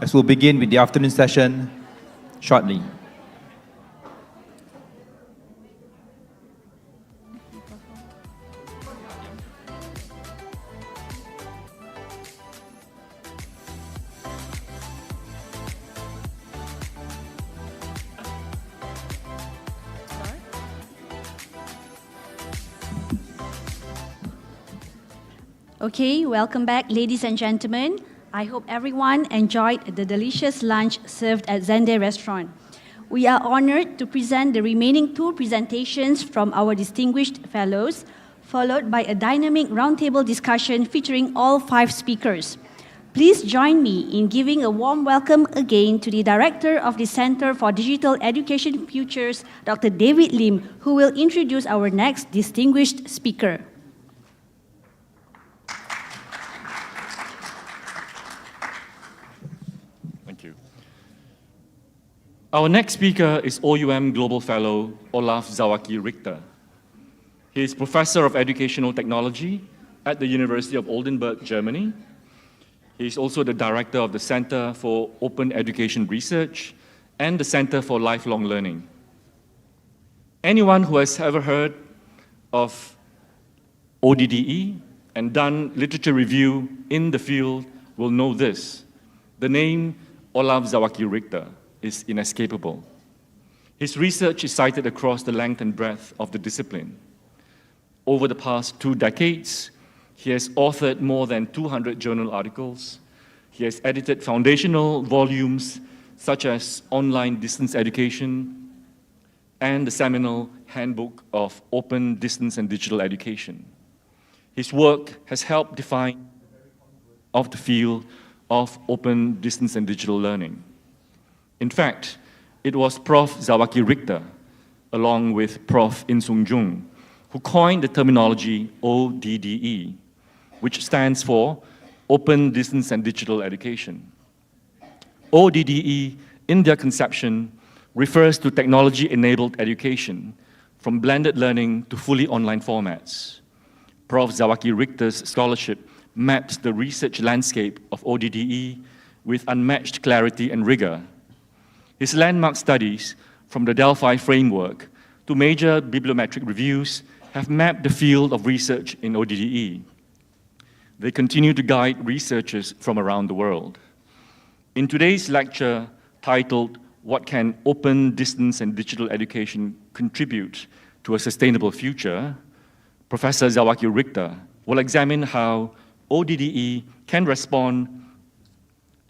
as we'll begin with the afternoon session shortly. Okay, welcome back, ladies and gentlemen. I hope everyone enjoyed the delicious lunch served at CENDEF restaurant. We are honored to present the remaining two presentations from our distinguished fellows, followed by a dynamic roundtable discussion featuring all 5 speakers. Please join me in giving a warm welcome again to the Director of the Center for Digital Education Futures, Dr. David Lim, who will introduce our next distinguished speaker. Our next speaker is OUM Global Fellow Olaf Zawacki Richter. He is Professor of Educational Technology at the University of Oldenburg, Germany. He is also the Director of the Center for Open Education Research and the Center for Lifelong Learning. Anyone who has ever heard of ODDE and done literature review in the field will know this. The name Olaf Zawacki Richter is inescapable. His research is cited across the length and breadth of the discipline. Over the past 2 decades, he has authored more than 200 journal articles. He has edited foundational volumes such as Online Distance Education and the seminal Handbook of Open Distance and Digital Education. His work has helped define of the field of open distance and digital learning. In fact, it was Prof. Zawacki Richter, along with Prof. In Sung Jung, who coined the terminology ODDE, which stands for Open Distance and Digital Education. ODDE, in their conception, refers to technology-enabled education, from blended learning to fully online formats. Prof. Zawacki Richter's scholarship mapped the research landscape of ODDE with unmatched clarity and rigor. His landmark studies, from the Delphi framework to major bibliometric reviews, have mapped the field of research in ODDE. They continue to guide researchers from around the world. In today's lecture titled, "What Can Open Distance and Digital Education Contribute to a Sustainable Future?" Professor Zawacki Richter will examine how ODDE can respond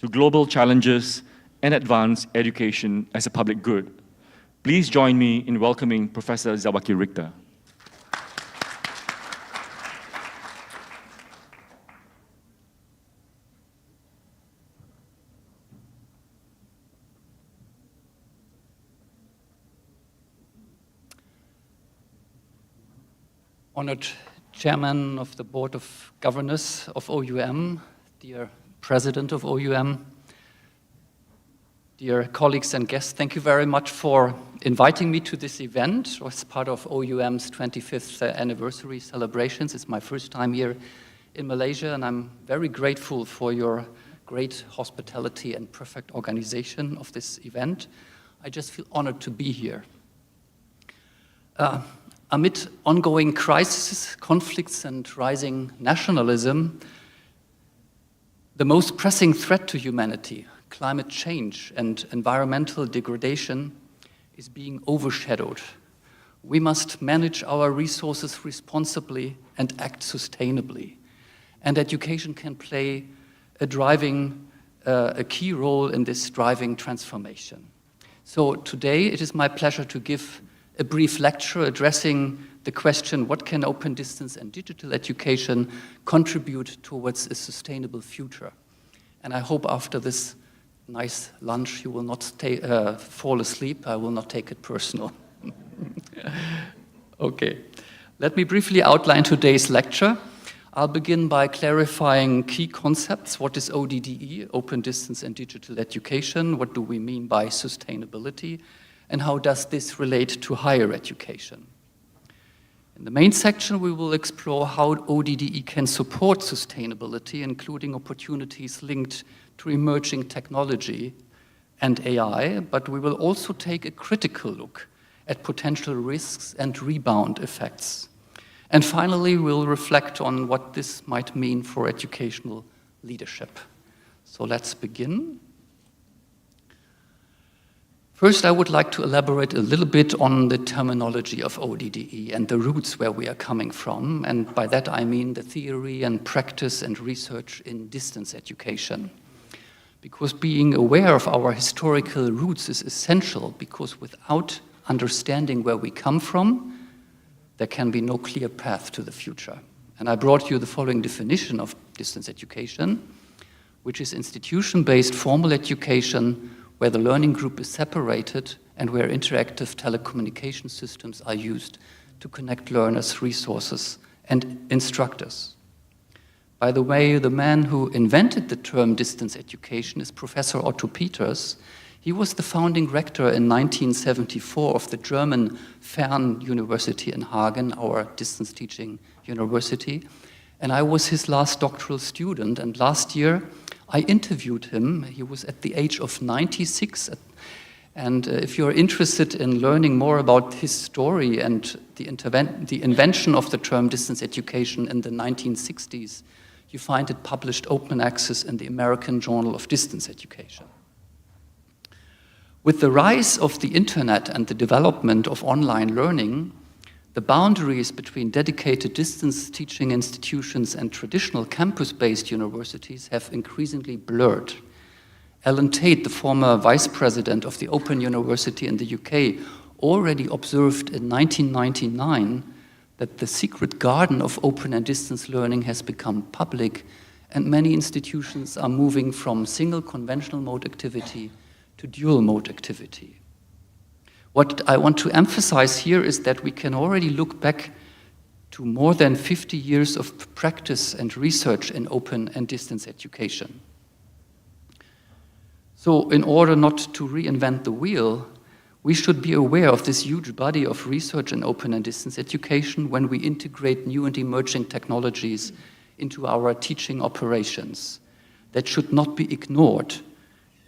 to global challenges and advance education as a public good. Please join me in welcoming Professor Zawacki Richter. Honored Chairman of the Board of Governors of OUM, dear President of OUM, dear colleagues and guests, thank you very much for inviting me to this event as part of OUM's 25th anniversary celebrations. It's my first time here in Malaysia, and I'm very grateful for your great hospitality and perfect organization of this event. I just feel honored to be here. Amid ongoing crises, conflicts, and rising nationalism, the most pressing threat to humanity, climate change and environmental degradation, is being overshadowed. We must manage our resources responsibly and act sustainably. And education can play a key role in this driving transformation. So today it is my pleasure to give a brief lecture addressing the question, what can open distance and digital education contribute towards a sustainable future? And I hope after this nice lunch you will not fall asleep. I will not take it personal. Okay, let me briefly outline today's lecture. I'll begin by clarifying key concepts. What is ODDE, Open Distance and Digital Education? What do we mean by sustainability? And how does this relate to higher education? In the main section, we will explore how ODDE can support sustainability, including opportunities linked to emerging technology and AI, but we will also take a critical look at potential risks and rebound effects. And finally, we'll reflect on what this might mean for educational leadership. So let's begin. First, I would like to elaborate a little bit on the terminology of ODDE and the roots where we are coming from. And by that, I mean the theory and practice and research in distance education. Because being aware of our historical roots is essential, because without understanding where we come from, there can be no clear path to the future. And I brought you the following definition of distance education, which is institution-based formal education where the learning group is separated and where interactive telecommunication systems are used to connect learners, resources, and instructors. By the way, the man who invented the term distance education is Professor Otto Peters. He was the founding rector in 1974 of the German Fern University in Hagen, our distance teaching university. And I was his last doctoral student. And last year, I interviewed him. He was at the age of 96. And if you're interested in learning more about his story and the invention of the term distance education in the 1960s, you find it published open access in the American Journal of Distance Education. With the rise of the internet and the development of online learning, the boundaries between dedicated distance teaching institutions and traditional campus-based universities have increasingly blurred. Alan Tate, the former vice president of the Open University in the UK, already observed in 1999 that the secret garden of open and distance learning has become public, and many institutions are moving from single conventional mode activity to dual mode activity. What I want to emphasize here is that we can already look back to more than 50 years of practice and research in open and distance education. So in order not to reinvent the wheel, we should be aware of this huge body of research in open and distance education when we integrate new and emerging technologies into our teaching operations. That should not be ignored.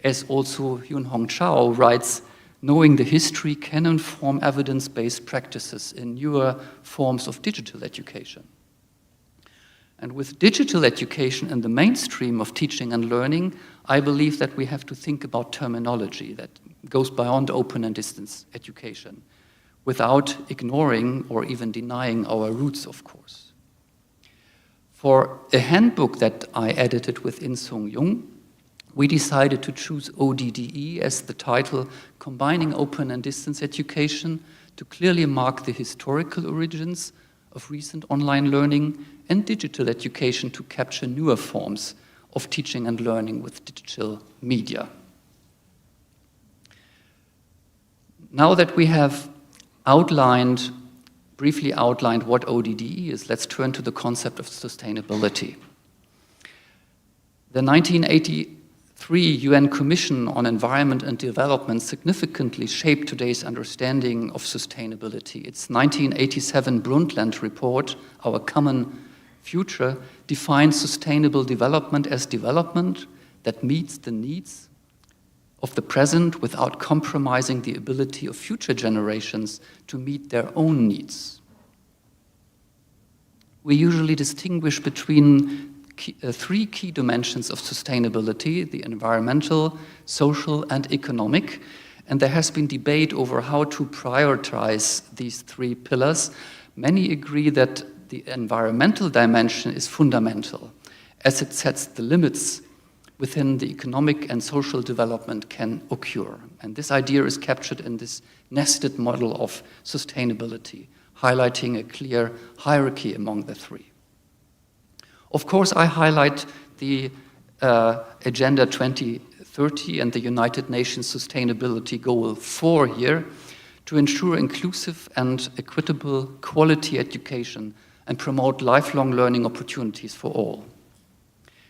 As also Yun Hong Chao writes, knowing the history can inform evidence-based practices in newer forms of digital education. And with digital education in the mainstream of teaching and learning, I believe that we have to think about terminology that goes beyond open and distance education, without ignoring or even denying our roots, of course. For a handbook that I edited with In Sung Jung, we decided to choose ODDE as the title, combining open and distance education to clearly mark the historical origins of recent online learning and digital education to capture newer forms of teaching and learning with digital media. Now that we have briefly outlined what ODDE is, let's turn to the concept of sustainability. The 1983 UN Commission on Environment and Development significantly shaped today's understanding of sustainability. Its 1987 Brundtland report, Our Common Future, defines sustainable development as development that meets the needs of the present without compromising the ability of future generations to meet their own needs. We usually distinguish between three key dimensions of sustainability: the environmental, social, and economic. And there has been debate over how to prioritize these three pillars. Many agree that the environmental dimension is fundamental, as it sets the limits within the economic and social development can occur. And this idea is captured in this nested model of sustainability, highlighting a clear hierarchy among the three. Of course, I highlight the Agenda 2030 and the United Nations Sustainability Goal 4 here to ensure inclusive and equitable quality education and promote lifelong learning opportunities for all.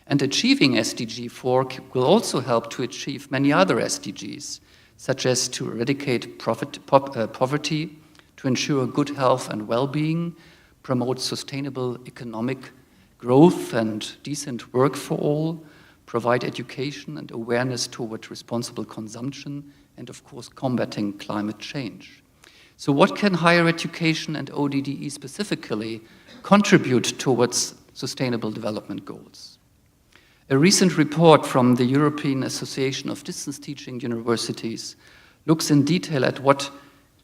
And achieving SDG 4 will also help to achieve many other SDGs, such as to eradicate poverty, to ensure good health and well-being, promote sustainable economic growth and decent work for all, provide education and awareness toward responsible consumption, and of course combating climate change. So what can higher education and ODDE specifically contribute towards sustainable development goals? A recent report from the European Association of Distance Teaching Universities looks in detail at what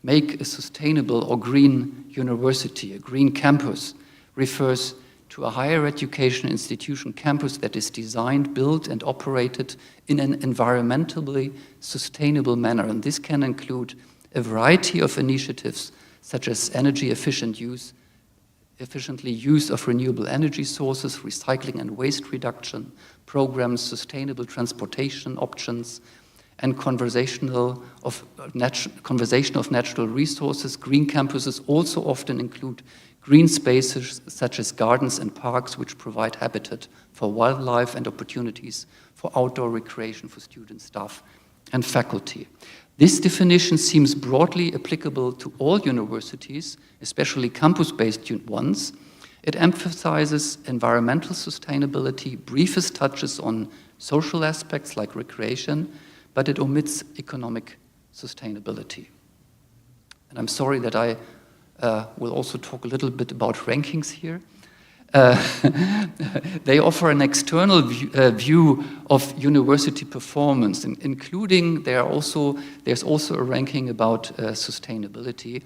make a sustainable or green university, a green campus, refers to a higher education institution campus that is designed, built, and operated in an environmentally sustainable manner. And this can include a variety of initiatives such as energy efficiently use of renewable energy sources, recycling and waste reduction programs, sustainable transportation options, and conservation of natural resources. Green campuses also often include green spaces such as gardens and parks, which provide habitat for wildlife and opportunities for outdoor recreation for students, staff, and faculty. This definition seems broadly applicable to all universities, especially campus-based ones. It emphasizes environmental sustainability, briefest touches on social aspects like recreation, but it omits economic sustainability. And I'm sorry that I will also talk a little bit about rankings here. They offer an external view of university performance, including there's also a ranking about sustainability.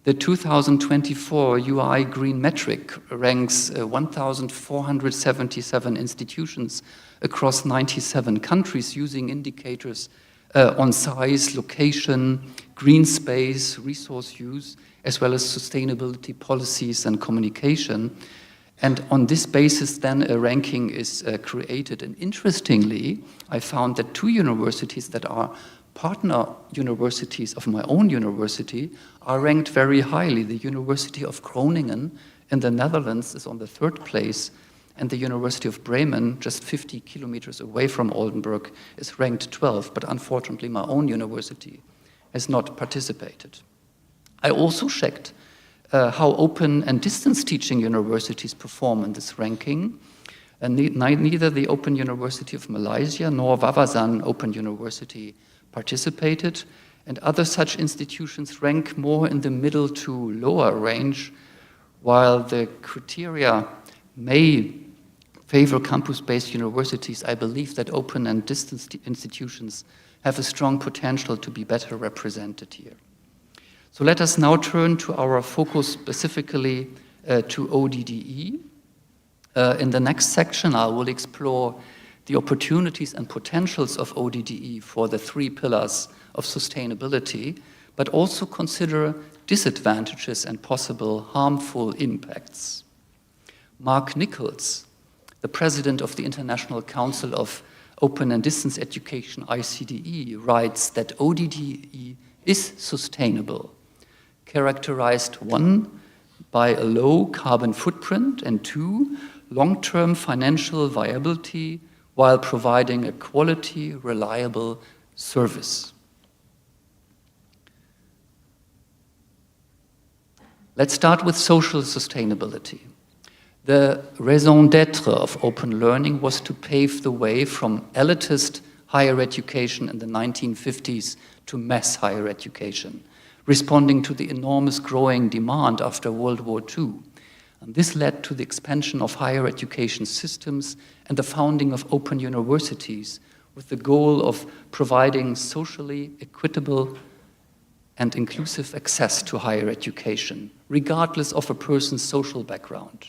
The 2024 UI Green Metric ranks 1,477 institutions across 97 countries using indicators on size, location, green space, resource use, as well as sustainability policies and communication. And on this basis, then, a ranking is created. And interestingly, I found that two universities that are partner universities of my own university are ranked very highly. The University of Groningen in the Netherlands is on the 3rd place, and the University of Bremen, just 50 kilometers away from Oldenburg, is ranked 12th. But unfortunately, my own university has not participated. I also checked how open and distance teaching universities perform in this ranking. And neither the Open University of Malaysia nor Wawasan Open University participated, and other such institutions rank more in the middle to lower range, while the criteria may favor campus-based universities. I believe that open and distance institutions have a strong potential to be better represented here. So let us now turn to our focus specifically to ODDE. In the next section, I will explore the opportunities and potentials of ODDE for the 3 pillars of sustainability, but also consider disadvantages and possible harmful impacts. Mark Nichols, the president of the International Council of Open and Distance Education, ICDE, writes that ODDE is sustainable, characterized 1, by a low carbon footprint, and 2, long-term financial viability while providing a quality, reliable service. Let's start with social sustainability. The raison d'etre of open learning was to pave the way from elitist higher education in the 1950s to mass higher education, responding to the enormous growing demand after World War II. And this led to the expansion of higher education systems and the founding of open universities with the goal of providing socially equitable and inclusive access to higher education, regardless of a person's social background.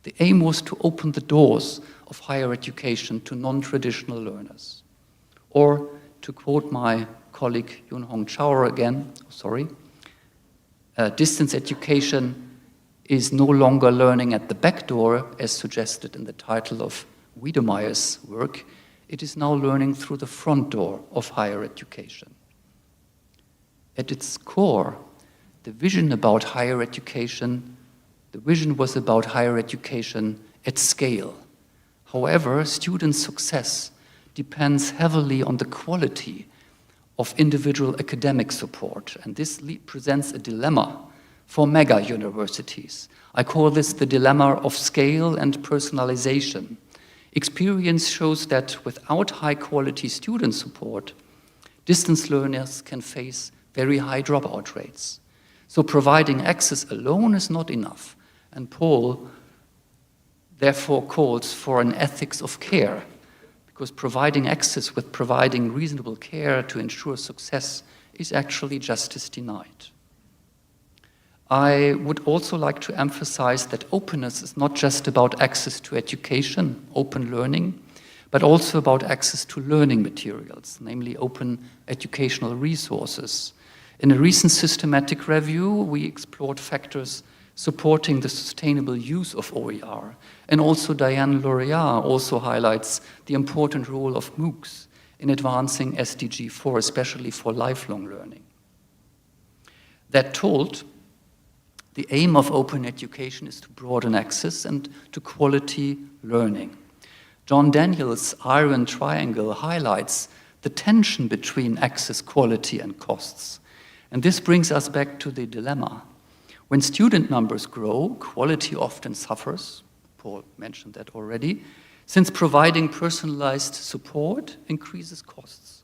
The aim was to open the doors of higher education to non-traditional learners. Or, to quote my colleague Yun Hong Chao again, distance education is no longer learning at the back door, as suggested in the title of Wiedemeyer's work. It is now learning through the front door of higher education. At its core, the vision about higher education, the vision was about higher education at scale. However, student success depends heavily on the quality of individual academic support, and this presents a dilemma for mega universities. I call this the dilemma of scale and personalization. Experience shows that without high-quality student support, distance learners can face very high dropout rates. So providing access alone is not enough, and Paul therefore calls for an ethics of care, because providing access with providing reasonable care to ensure success is actually justice denied. I would also like to emphasize that openness is not just about access to education, open learning, but also about access to learning materials, namely open educational resources. In a recent systematic review, we explored factors supporting the sustainable use of OER. And also Diane Laureat also highlights the important role of MOOCs in advancing SDG 4, especially for lifelong learning. That told, the aim of open education is to broaden access and to quality learning. John Daniels' Iron Triangle highlights the tension between access, quality, and costs. And this brings us back to the dilemma. When student numbers grow, quality often suffers. Paul mentioned that already, since providing personalized support increases costs.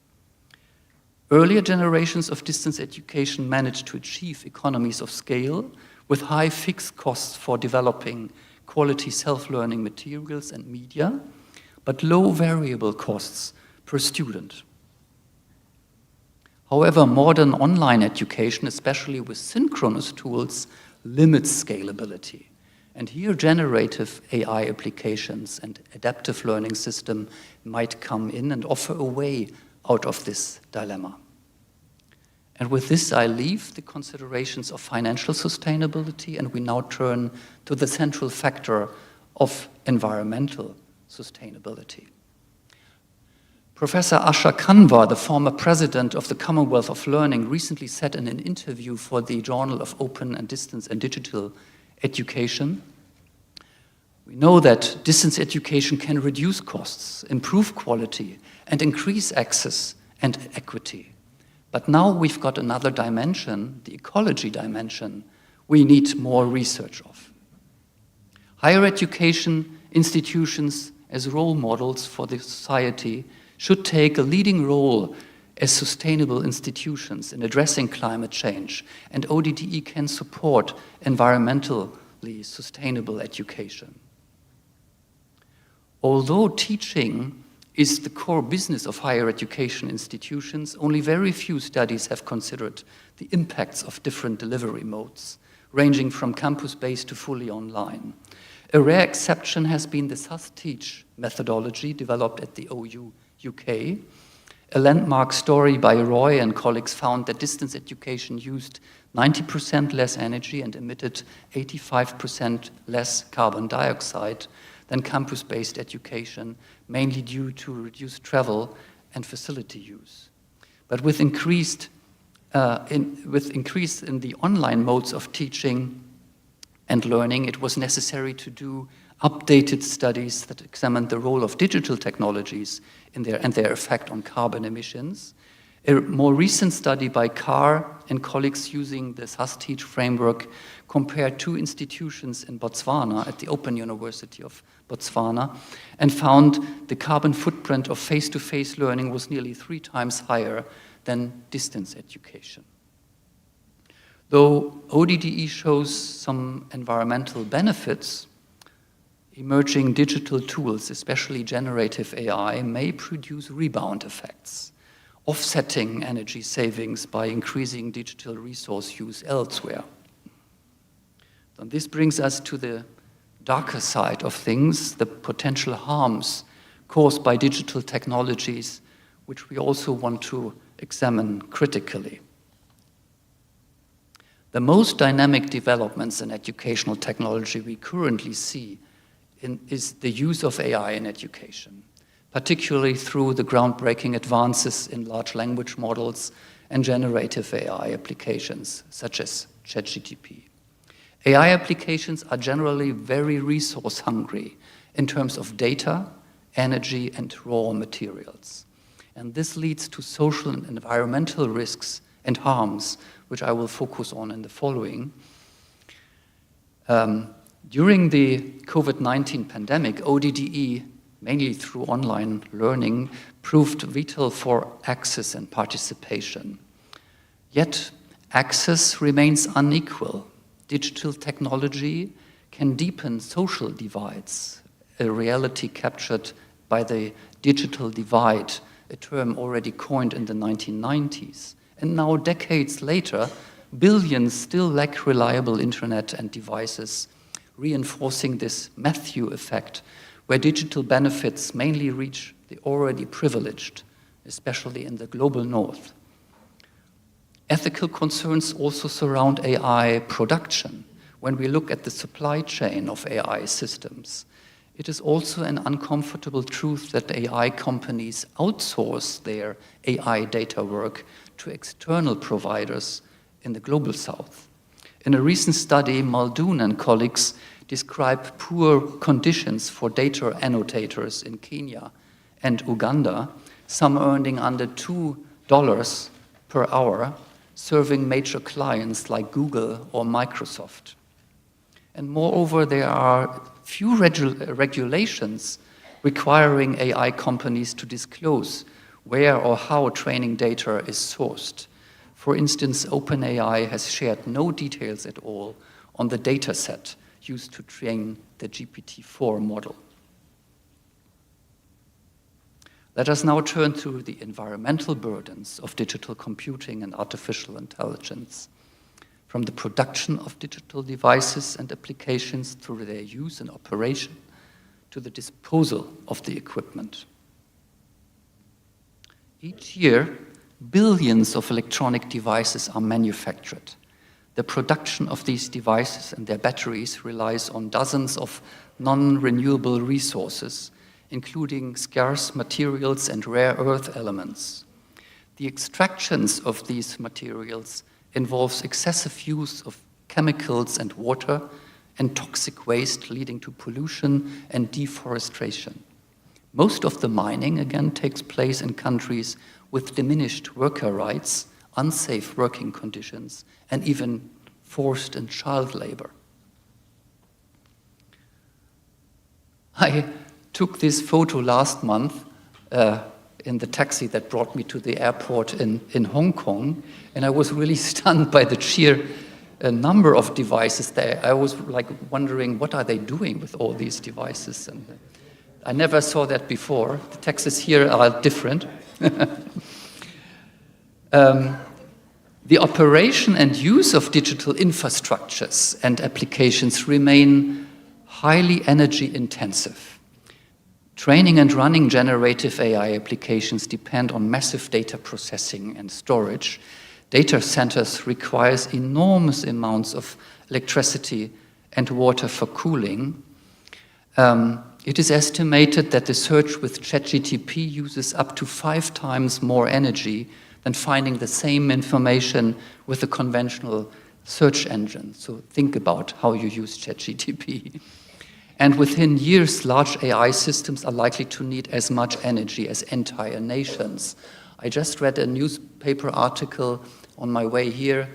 Earlier generations of distance education managed to achieve economies of scale with high fixed costs for developing quality self-learning materials and media, but low variable costs per student. However, modern online education, especially with synchronous tools, limits scalability. And here generative AI applications and adaptive learning system might come in and offer a way out of this dilemma. And with this, I leave the considerations of financial sustainability, and we now turn to the central factor of environmental sustainability. Professor Asha Kanwar, the former president of the Commonwealth of Learning, recently said in an interview for the Journal of Open and Distance and Digital Education, we know that distance education can reduce costs, improve quality, and increase access and equity. But now we've got another dimension, the ecology dimension, we need more research of. Higher education institutions as role models for the society should take a leading role as sustainable institutions in addressing climate change, and ODDE can support environmentally sustainable education. Although teaching is the core business of higher education institutions, only very few studies have considered the impacts of different delivery modes, ranging from campus-based to fully online. A rare exception has been the SUS-Teach methodology developed at the OU UK. A landmark story by Roy and colleagues found that distance education used 90% less energy and emitted 85% less carbon dioxide than campus-based education, mainly due to reduced travel and facility use. But with increase in the online modes of teaching and learning, it was necessary to do updated studies that examined the role of digital technologies and their effect on carbon emissions. A more recent study by Carr and colleagues using the SUS-Teach framework compared two institutions in Botswana at the Open University of Botswana and found the carbon footprint of face-to-face learning was nearly 3 times higher than distance education. Though ODDE shows some environmental benefits, emerging digital tools, especially generative AI, may produce rebound effects, offsetting energy savings by increasing digital resource use elsewhere. And this brings us to the darker side of things, the potential harms caused by digital technologies, which we also want to examine critically. The most dynamic developments in educational technology we currently see is the use of AI in education, particularly through the groundbreaking advances in large language models and generative AI applications, such as ChatGPT. AI applications are generally very resource hungry in terms of data, energy, and raw materials. And this leads to social and environmental risks and harms, which I will focus on in the following. During the COVID-19 pandemic, ODDE mainly through online learning, proved vital for access and participation. Yet, access remains unequal. Digital technology can deepen social divides, a reality captured by the digital divide, a term already coined in the 1990s. And now, decades later, billions still lack reliable internet and devices, reinforcing this Matthew effect, where digital benefits mainly reach the already privileged, especially in the global north. Ethical concerns also surround AI production. When we look at the supply chain of AI systems, it is also an uncomfortable truth that AI companies outsource their AI data work to external providers in the global south. In a recent study, Muldoon and colleagues describe poor conditions for data annotators in Kenya and Uganda, some earning under $2 per hour, serving major clients like Google or Microsoft. And moreover, there are few regulations requiring AI companies to disclose where or how training data is sourced. For instance, OpenAI has shared no details at all on the data set used to train the GPT-4 model. Let us now turn to the environmental burdens of digital computing and artificial intelligence, from the production of digital devices and applications through their use and operation to the disposal of the equipment. Each year, billions of electronic devices are manufactured. The production of these devices and their batteries relies on dozens of non-renewable resources, including scarce materials and rare earth elements. The extractions of these materials involves excessive use of chemicals and water and toxic waste, leading to pollution and deforestation. Most of the mining, again, takes place in countries with diminished worker rights, unsafe working conditions, and even forced and child labor. I took this photo last month in the taxi that brought me to the airport in Hong Kong, and I was really stunned by the sheer number of devices there. I was like wondering, what are they doing with all these devices? And I never saw that before. The taxis here are different. The operation and use of digital infrastructures and applications remain highly energy intensive. Training and running generative AI applications depend on massive data processing and storage. Data centers require enormous amounts of electricity and water for cooling. It is estimated that the search with ChatGPT uses up to 5 times more energy than finding the same information with a conventional search engine. So think about how you use ChatGPT. And within years, large AI systems are likely to need as much energy as entire nations. I just read a newspaper article on my way here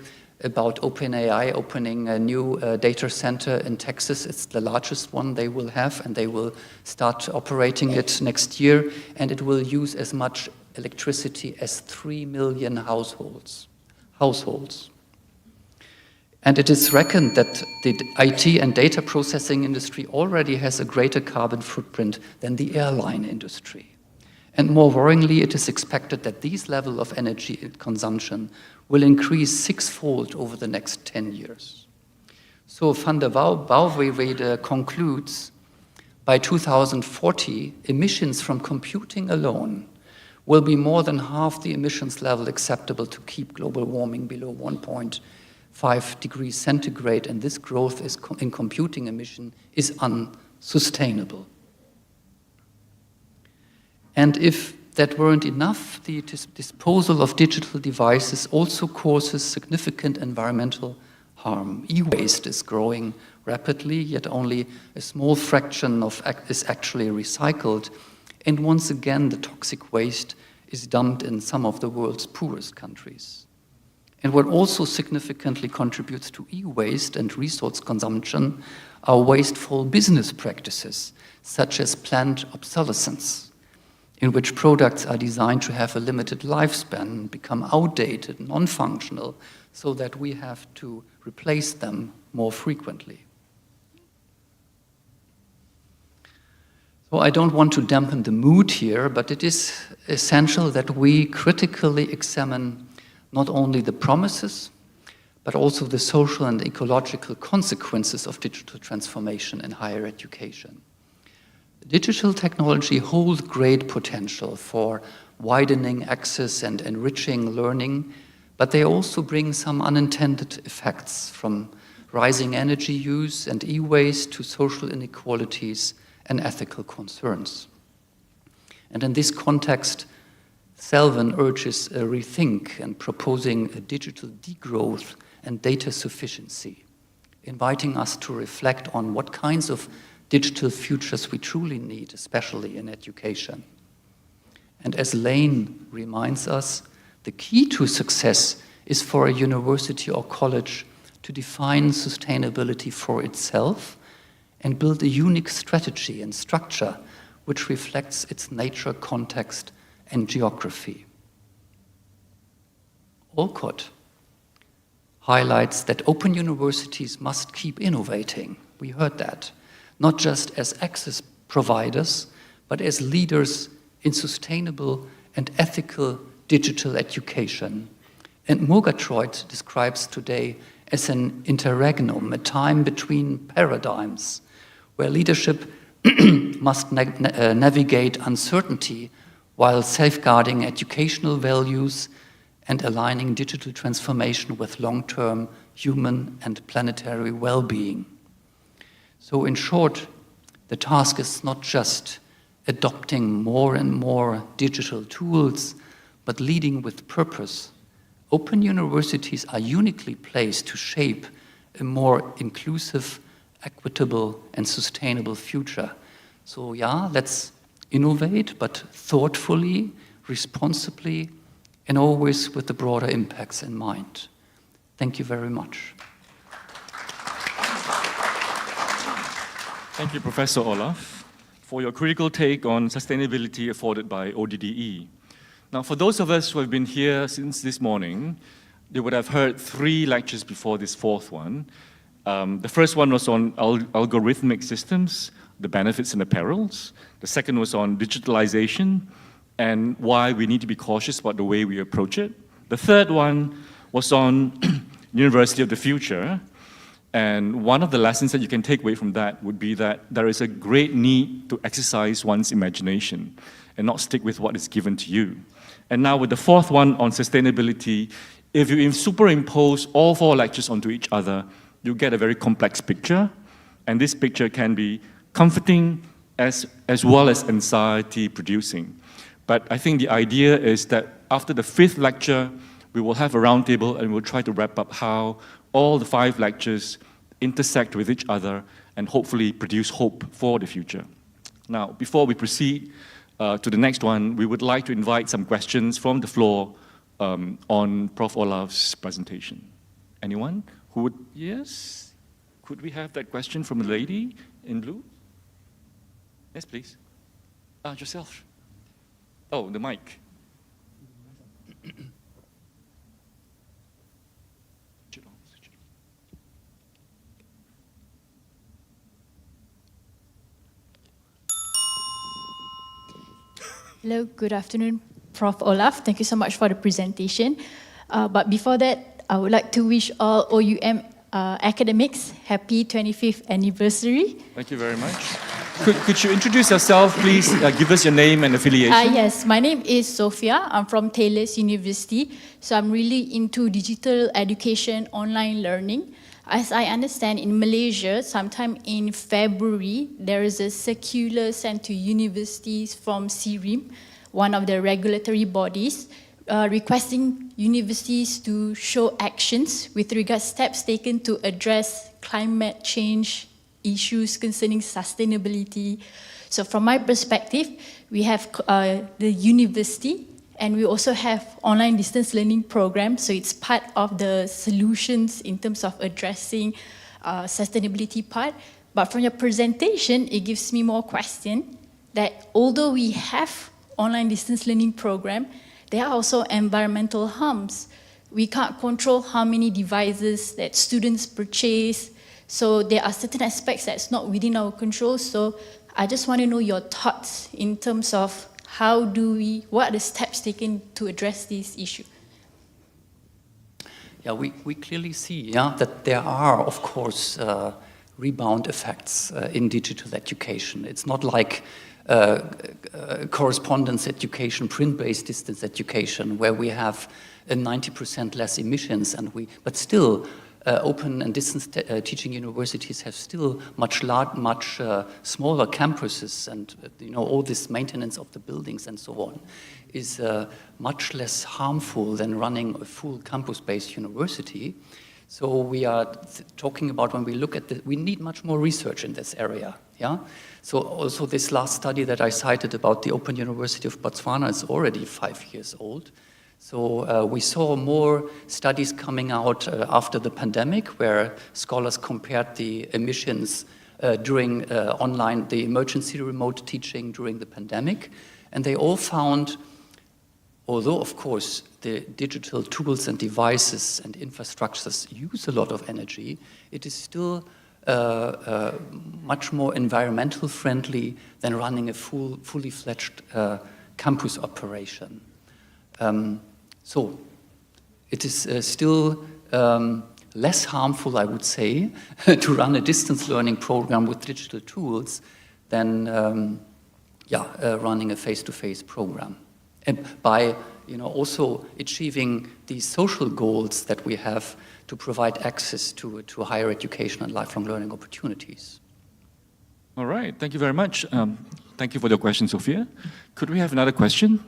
about OpenAI opening a new data center in Texas. It's the largest one they will have, and they will start operating it next year, and it will use as much electricity as 3 million households. And it is reckoned that the IT and data processing industry already has a greater carbon footprint than the airline industry. And more worryingly, it is expected that these levels of energy consumption will increase 6-fold over the next 10 years. So van der Bouwwede concludes, by 2040, emissions from computing alone will be more than half the emissions level acceptable to keep global warming below 1.5 degrees centigrade, and this growth in computing emission is unsustainable. And if that weren't enough, the disposal of digital devices also causes significant environmental harm. E-waste is growing rapidly, yet only a small fraction is actually recycled. And once again, the toxic waste is dumped in some of the world's poorest countries. And what also significantly contributes to e-waste and resource consumption are wasteful business practices, such as planned obsolescence, in which products are designed to have a limited lifespan, become outdated, non-functional, so that we have to replace them more frequently. So I don't want to dampen the mood here, but it is essential that we critically examine not only the promises, but also the social and ecological consequences of digital transformation in higher education. Digital technology holds great potential for widening access and enriching learning, but they also bring some unintended effects, from rising energy use and e-waste to social inequalities and ethical concerns. And in this context, Selvin urges a rethink and proposing a digital degrowth and data sufficiency, inviting us to reflect on what kinds of digital futures we truly need, especially in education. And as Lane reminds us, the key to success is for a university or college to define sustainability for itself and build a unique strategy and structure which reflects its nature, context, and geography. Olcott highlights that open universities must keep innovating. We heard that, not just as access providers, but as leaders in sustainable and ethical digital education. And Murgatroyd describes today as an interregnum, a time between paradigms, where leadership must navigate uncertainty while safeguarding educational values and aligning digital transformation with long-term human and planetary well-being. So in short, the task is not just adopting more and more digital tools, but leading with purpose. Open universities are uniquely placed to shape a more inclusive, equitable, and sustainable future. So yeah, let's innovate, but thoughtfully, responsibly, and always with the broader impacts in mind. Thank you very much. Thank you, Professor Olaf, for your critical take on sustainability afforded by ODDE. Now, for those of us who have been here since this morning, they would have heard 3 lectures before this 4th one. The first one was on algorithmic systems, the benefits and the perils. The second was on digitalization and why we need to be cautious about the way we approach it. The third one was on University of the Future. And one of the lessons that you can take away from that would be that there is a great need to exercise one's imagination and not stick with what is given to you. And now with the 4th one on sustainability, if you superimpose all 4 lectures onto each other, you get a very complex picture. And this picture can be comforting as well as anxiety-producing. But I think the idea is that after the 5th lecture, we will have a roundtable and we'll try to wrap up how all the 5 lectures intersect with each other and hopefully produce hope for the future. Now, before we proceed to the next one, we would like to invite some questions from the floor on Prof. Olaf's presentation. Anyone who would, yes? Could we have that question from the lady in blue? Yes, please. Yourself. Oh, the mic. Hello, good afternoon, Prof. Olaf. Thank you so much for the presentation. But before that, I would like to wish all OUM academics happy 25th anniversary. Thank you very much. Could you introduce yourself, please? Give us your name and affiliation. Yes, my name is Sophia. I'm from Taylor's University. So I'm really into digital education, online learning. As I understand, in Malaysia, sometime in February, there is a circular sent to universities from CERIM, one of the regulatory bodies, requesting universities to show actions with regards to steps taken to address climate change issues concerning sustainability. So from my perspective, we have the university And we also have online distance learning programs, so it's part of the solutions in terms of addressing sustainability part. But from your presentation, it gives me more question that although we have online distance learning program, there are also environmental harms. We can't control how many devices that students purchase, so there are certain aspects that's not within our control. So I just want to know your thoughts in terms of what are the steps taken to address this issue? Yeah, we clearly see that there are, of course, rebound effects in digital education. It's not like correspondence education, print-based distance education, where we have 90% less emissions, but still open and distance teaching universities have still much smaller campuses, and all this maintenance of the buildings and so on is much less harmful than running a full campus-based university. So we are talking about, when we look at we need much more research in this area. Yeah. So also this last study that I cited about the Open University of Botswana is already 5 years old. So we saw more studies coming out after the pandemic, where scholars compared the emissions during the emergency remote teaching during the pandemic. And they all found, although of course the digital tools and devices and infrastructures use a lot of energy, it is still much more environmental friendly than running a fully fledged campus operation. So it is still less harmful, I would say, to run a distance learning program with digital tools than running a face-to-face program. And by also achieving these social goals that we have to provide access to higher education and lifelong learning opportunities. All right, thank you very much. Thank you for the question, Sophia. Could we have another question,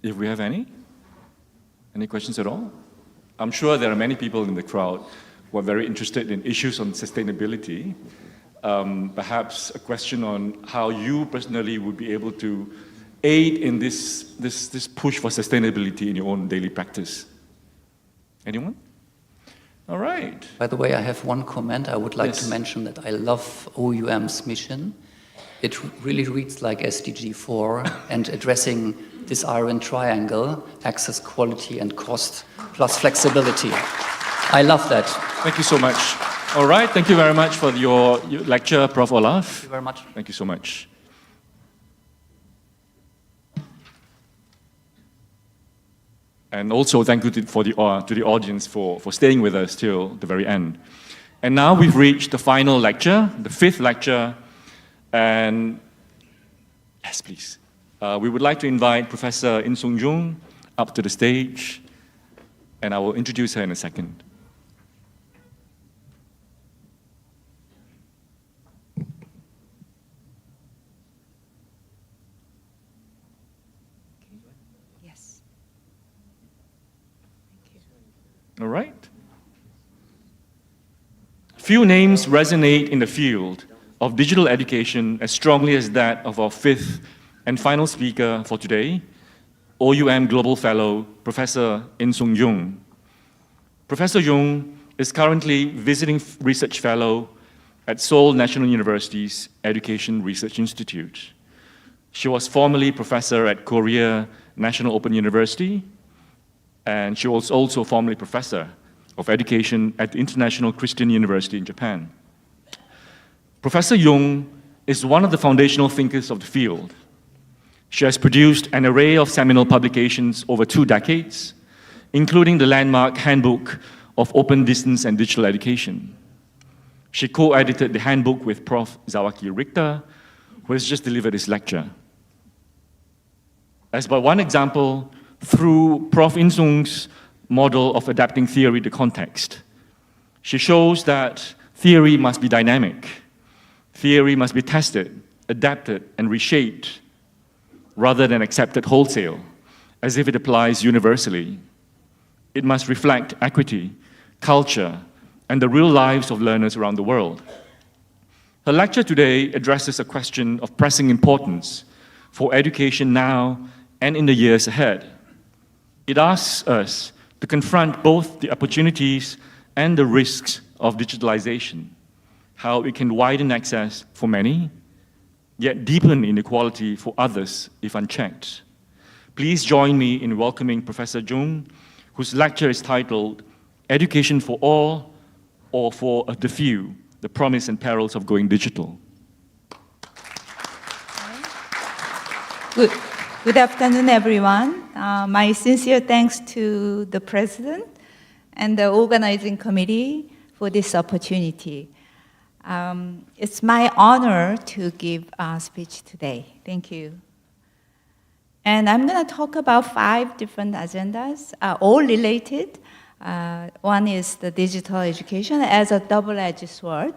if we have any? Any questions at all? I'm sure there are many people in the crowd who are very interested in issues on sustainability. Perhaps a question on how you personally would be able to aid in this push for sustainability in your own daily practice. Anyone? All right. By the way, I have one comment. I would like to mention that I love OUM's mission. It really reads like SDG 4 and addressing this iron triangle, access, quality, and cost, plus flexibility. I love that. Thank you so much. All right, thank you very much for your lecture, Prof. Olaf. Thank you very much. Thank you so much. And also thank you to the audience for staying with us till the very end. And now we've reached the final lecture, the 5th lecture. And yes, please. We would like to invite Professor In Sung Jung up to the stage, and I will introduce her in a second. Yes. Thank you. All right. Few names resonate in the field of digital education as strongly as that of our 5th and final speaker for today, OUM Global Fellow, Professor In Sung Jung. Professor Jung is currently visiting research fellow at Seoul National University's Education Research Institute. She was formerly professor at Korea National Open University, and she was also formerly professor of education at the International Christian University in Japan. Professor Jung is one of the foundational thinkers of the field. She has produced an array of seminal publications over 2 decades, including the landmark Handbook of Open Distance and Digital Education. She co-edited the handbook with Prof. Zawaki Richter, who has just delivered his lecture. As by one example, through Prof. In Sung's model of adapting theory to context, she shows that theory must be dynamic. Theory must be tested, adapted, and reshaped, rather than accepted wholesale, as if it applies universally. It must reflect equity, culture, and the real lives of learners around the world. Her lecture today addresses a question of pressing importance for education now and in the years ahead. It asks us to confront both the opportunities and the risks of digitalization, how it can widen access for many, yet deepen inequality for others if unchecked. Please join me in welcoming Professor Jung, whose lecture is titled Education for All or for the Few, the Promise and Perils of Going Digital. Good afternoon, everyone. My sincere thanks to the President and the organizing committee for this opportunity. It's my honor to give a speech today. Thank you. And I'm going to talk about 5 different agendas, all related. One is the digital education as a double-edged sword.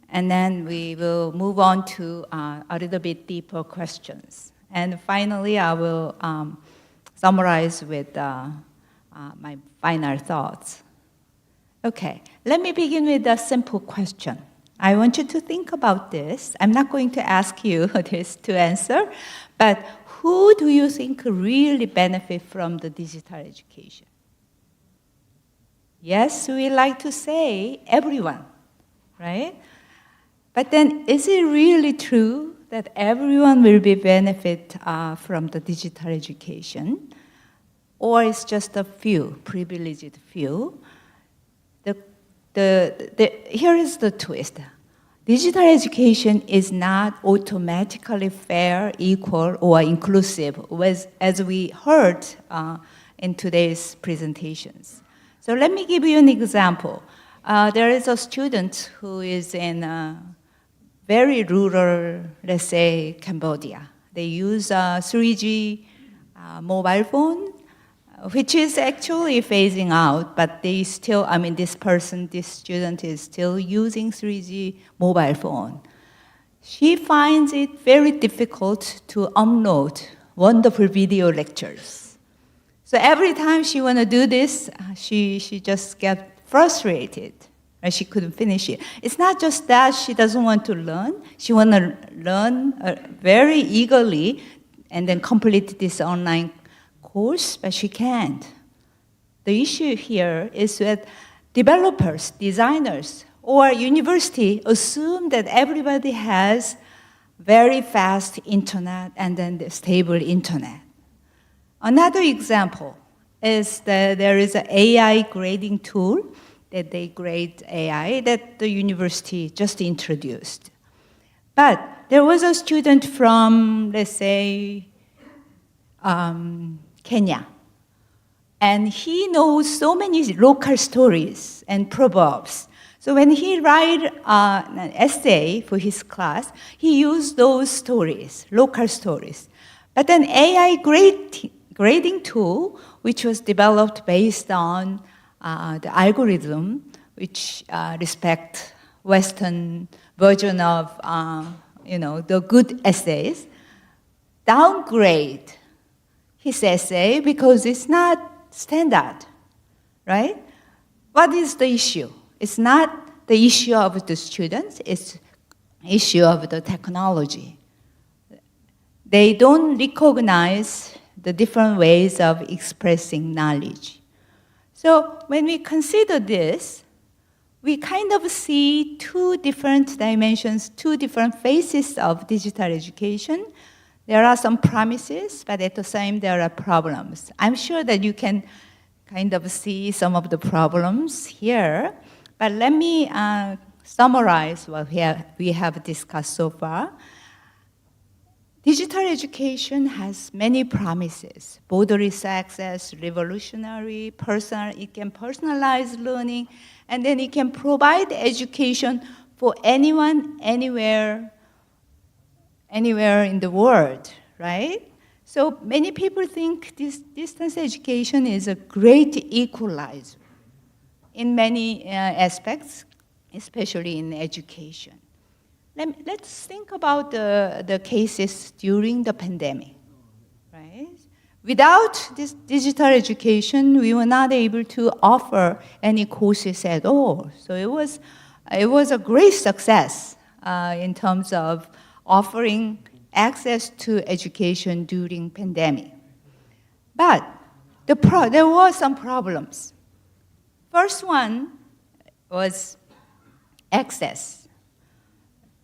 And then we will move on to a little bit deeper questions. And finally, I will summarize with my final thoughts. Okay, let me begin with a simple question. I want you to think about this. I'm not going to ask you this to answer, but who do you think really benefit from the digital education? Yes, we like to say everyone, right? But then, is it really true that everyone will be benefit from the digital education? Or it's just a few, privileged few? Here is the twist. Digital education is not automatically fair, equal, or inclusive, as we heard in today's presentations. So let me give you an example. There is a student who is in very rural, let's say, Cambodia. They use 3G mobile phone, which is actually phasing out, but they still, this student is still using 3G mobile phone. She finds it very difficult to upload wonderful video lectures. So every time she want to do this, she just gets frustrated. And she couldn't finish it. It's not just that she doesn't want to learn. She want to learn very eagerly and then complete this online course, but she can't. The issue here is that developers, designers, or university assume that everybody has very fast internet and then the stable internet. Another example is that there is an AI grading tool that they grade AI that the university just introduced. But there was a student from, let's say, Kenya. And he knows so many local stories and proverbs. So when he write an essay for his class, he used those stories, local stories. But an AI grading tool, which was developed based on the algorithm, which respect Western version of, the good essays, downgrade his essay because it's not standard, right? What is the issue? It's not the issue of the students, it's issue of the technology. They don't recognize the different ways of expressing knowledge. So when we consider this, we kind of see 2 different dimensions, 2 different phases of digital education. There are some promises, but at the same there are problems. I'm sure that you can kind of see some of the problems here, but let me summarize what we have discussed so far. Digital education has many promises. Borderless access, revolutionary, personal, it can personalize learning, and then it can provide education for anyone, anywhere in the world, right? So many people think this distance education is a great equalizer in many aspects, especially in education. Let's think about the cases during the pandemic, right? Without this digital education, we were not able to offer any courses at all. So it was a great success in terms of offering access to education during pandemic. But there were some problems. First one was access,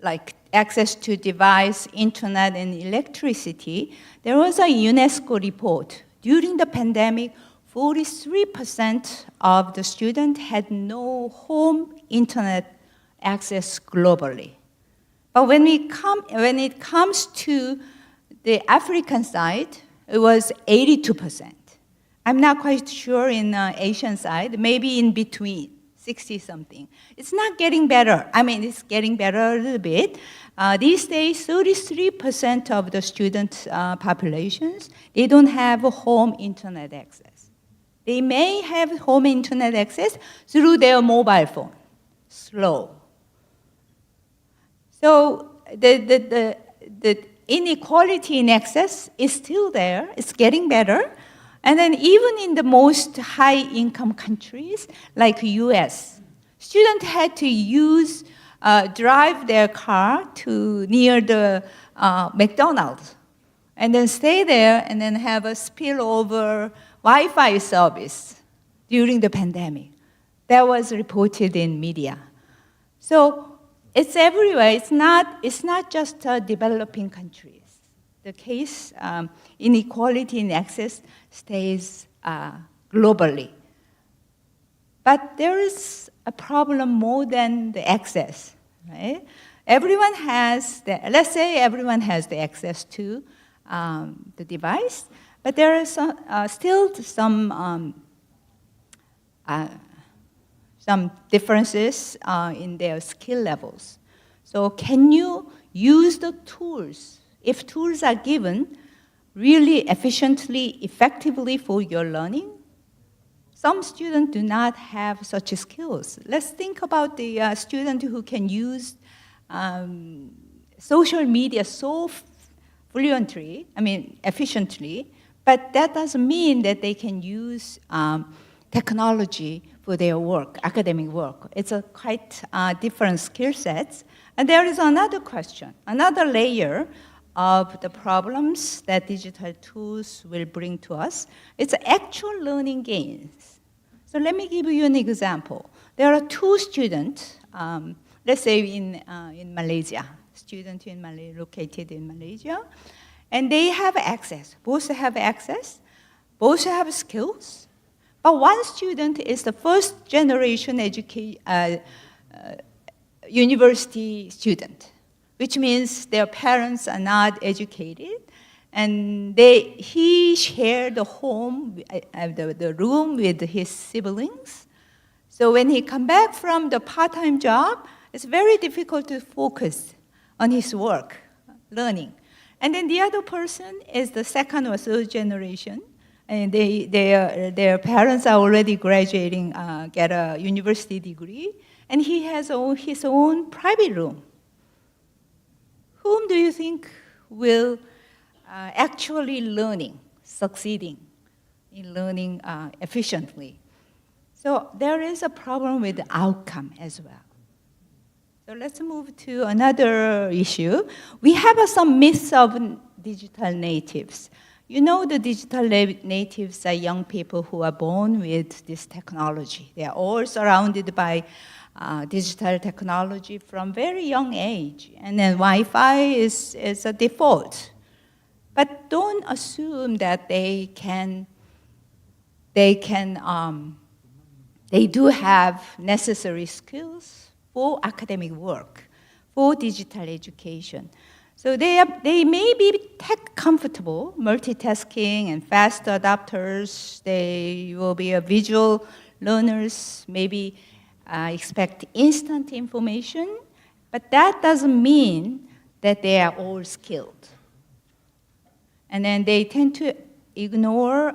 like access to device, internet, and electricity. There was a UNESCO report. During the pandemic, 43% of the students had no home internet access globally. But when it comes to the African side, it was 82%. I'm not quite sure in Asian side, maybe in between, 60-something. It's not getting better. I mean, it's getting better a little bit. These days, 33% of the student populations, they don't have a home internet access. They may have home internet access through their mobile phone. Slow. So the inequality in access is still there. It's getting better. And then even in the most high-income countries, like US, students had to drive their car to near the McDonald's, and then stay there, and then have a spillover Wi-Fi service during the pandemic. That was reported in media. So it's everywhere. It's not just developing countries. The case, inequality in access stays globally. But there is a problem more than the access, right? Everyone has let's say everyone has the access to the device, but there is still some differences in their skill levels. So can you use the tools, if tools are given, really efficiently, effectively for your learning? Some students do not have such skills. Let's think about the student who can use social media so fluently, efficiently, but that doesn't mean that they can use technology for their work, academic work. It's a quite different skill sets. And there is another question, another layer of the problems that digital tools will bring to us. It's actual learning gains. So let me give you an example. There are two students, let's say in Malaysia, student located in Malaysia, and they have access. Both have access, both have skills, but one student is the first generation university student, which means their parents are not educated, and he shared the home, the room with his siblings. So when he come back from the part-time job, it's very difficult to focus on his work, learning. And then the other person is the second or third generation, and their parents are already graduating, get a university degree, and he has his own private room. Whom do you think will actually succeeding in learning efficiently? So there is a problem with the outcome as well. So let's move to another issue. We have some myths of digital natives. You know, the digital natives are young people who are born with this technology. They are all surrounded by digital technology from very young age, and then Wi-Fi is a default. But don't assume that they do have necessary skills for academic work, for digital education. So they may be tech comfortable, multitasking and fast adapters. They will be visual learners, maybe expect instant information, but that doesn't mean that they are all skilled. And then they tend to ignore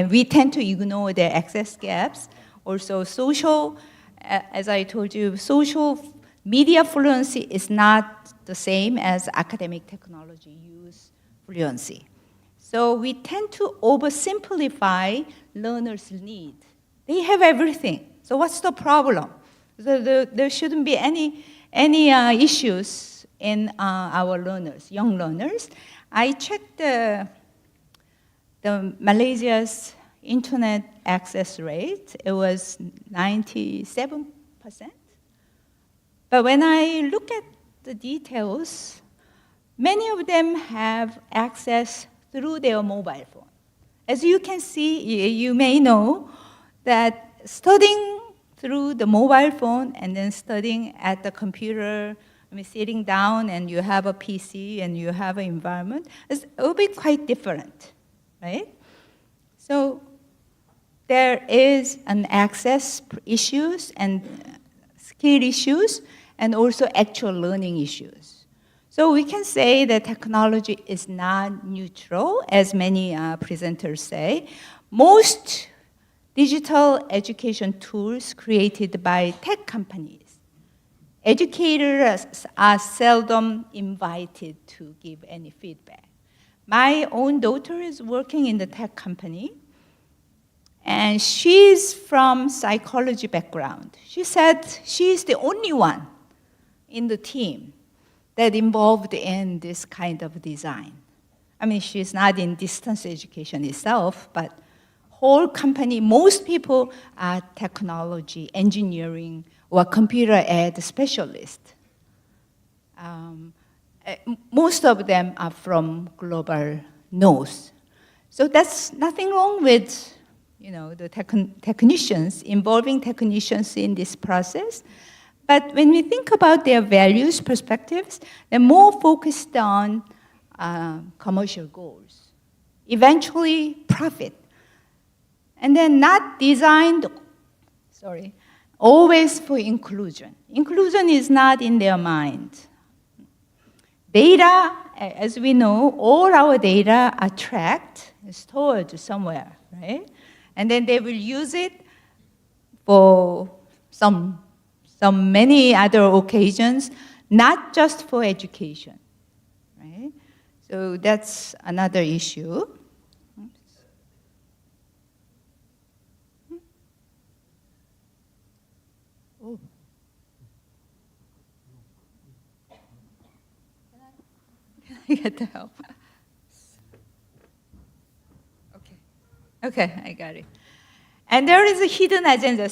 we tend to ignore their access gaps. Also social, as I told you, social media fluency is not the same as academic technology use fluency. So we tend to oversimplify learners' need. They have everything. So what's the problem? There shouldn't be any issues in our learners, young learners. I checked the Malaysia's internet access rate, it was 97%. But when I look at the details, many of them have access through their mobile phone. As you can see, you may know that studying through the mobile phone and then studying at the computer, sitting down and you have a PC and you have an environment, it will be quite different, right? So there is an access issues and skill issues and also actual learning issues. So we can say that technology is not neutral, as many presenters say. Most digital education tools created by tech companies, educators are seldom invited to give any feedback. My own daughter is working in the tech company, and she's from psychology background. She said she's the only one in the team that involved in this kind of design. I mean, she's not in distance education itself, but whole company, most people are technology, engineering, or computer ed specialists. Most of them are from global north. So that's nothing wrong with the technicians, involving technicians in this process. But when we think about their values, perspectives, they're more focused on commercial goals, eventually profit. And then not designed, always for inclusion. Inclusion is not in their mind. Data, as we know, all our data are tracked, stored somewhere, right? And then they will use it for some many other occasions, not just for education, right? So that's another issue. Oh. Can I get the help? Okay, I got it. And there is a hidden agenda.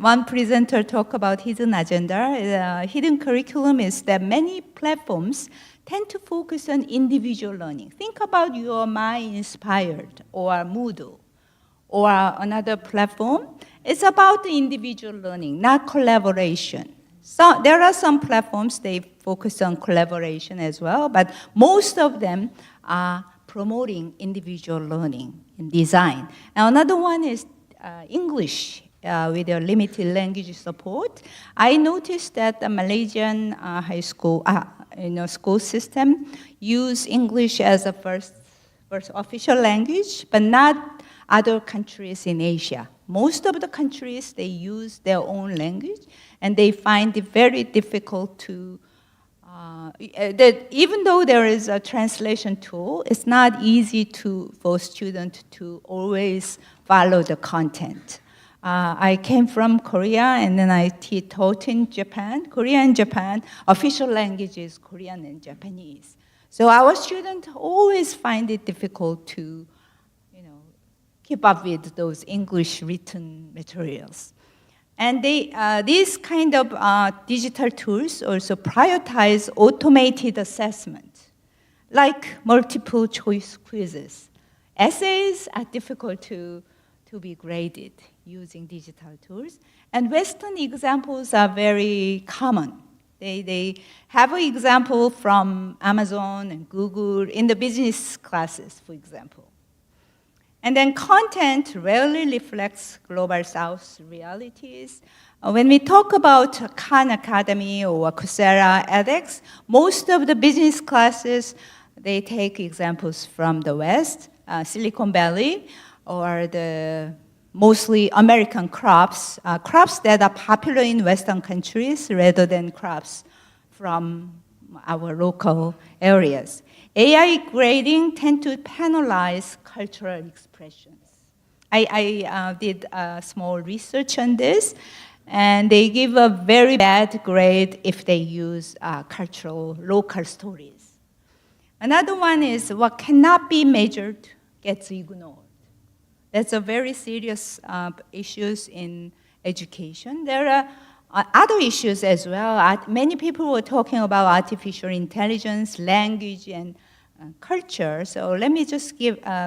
One presenter talked about hidden agenda. Hidden curriculum is that many platforms tend to focus on individual learning. Think about your My Inspired or Moodle or another platform. It's about the individual learning, not collaboration. So there are some platforms, they focus on collaboration as well, but most of them are promoting individual learning and design. Now, another one is English with their limited language support. I noticed that the Malaysian high school, school system use English as a first official language, but not other countries in Asia. Most of the countries, they use their own language, and they find it very difficult to that even though there is a translation tool, it's not easy for students to always follow the content. I came from Korea, and then I taught in Japan. Korea and Japan, official language is Korean and Japanese. So our students always find it difficult to keep up with those English written materials. And these kind of digital tools also prioritize automated assessment, like multiple choice quizzes. Essays are difficult to be graded using digital tools. And Western examples are very common. They have an example from Amazon and Google in the business classes, for example. And then content rarely reflects Global South realities. When we talk about Khan Academy or Coursera, edX, most of the business classes, they take examples from the West, Silicon Valley, or the mostly American crops that are popular in Western countries rather than crops from our local areas. AI grading tend to penalize cultural expressions. I did small research on this, and they give a very bad grade if they use cultural, local stories. Another one is what cannot be measured gets ignored. That's a very serious issues in education. There are other issues as well. Many people were talking about artificial intelligence, language, and culture. So let me just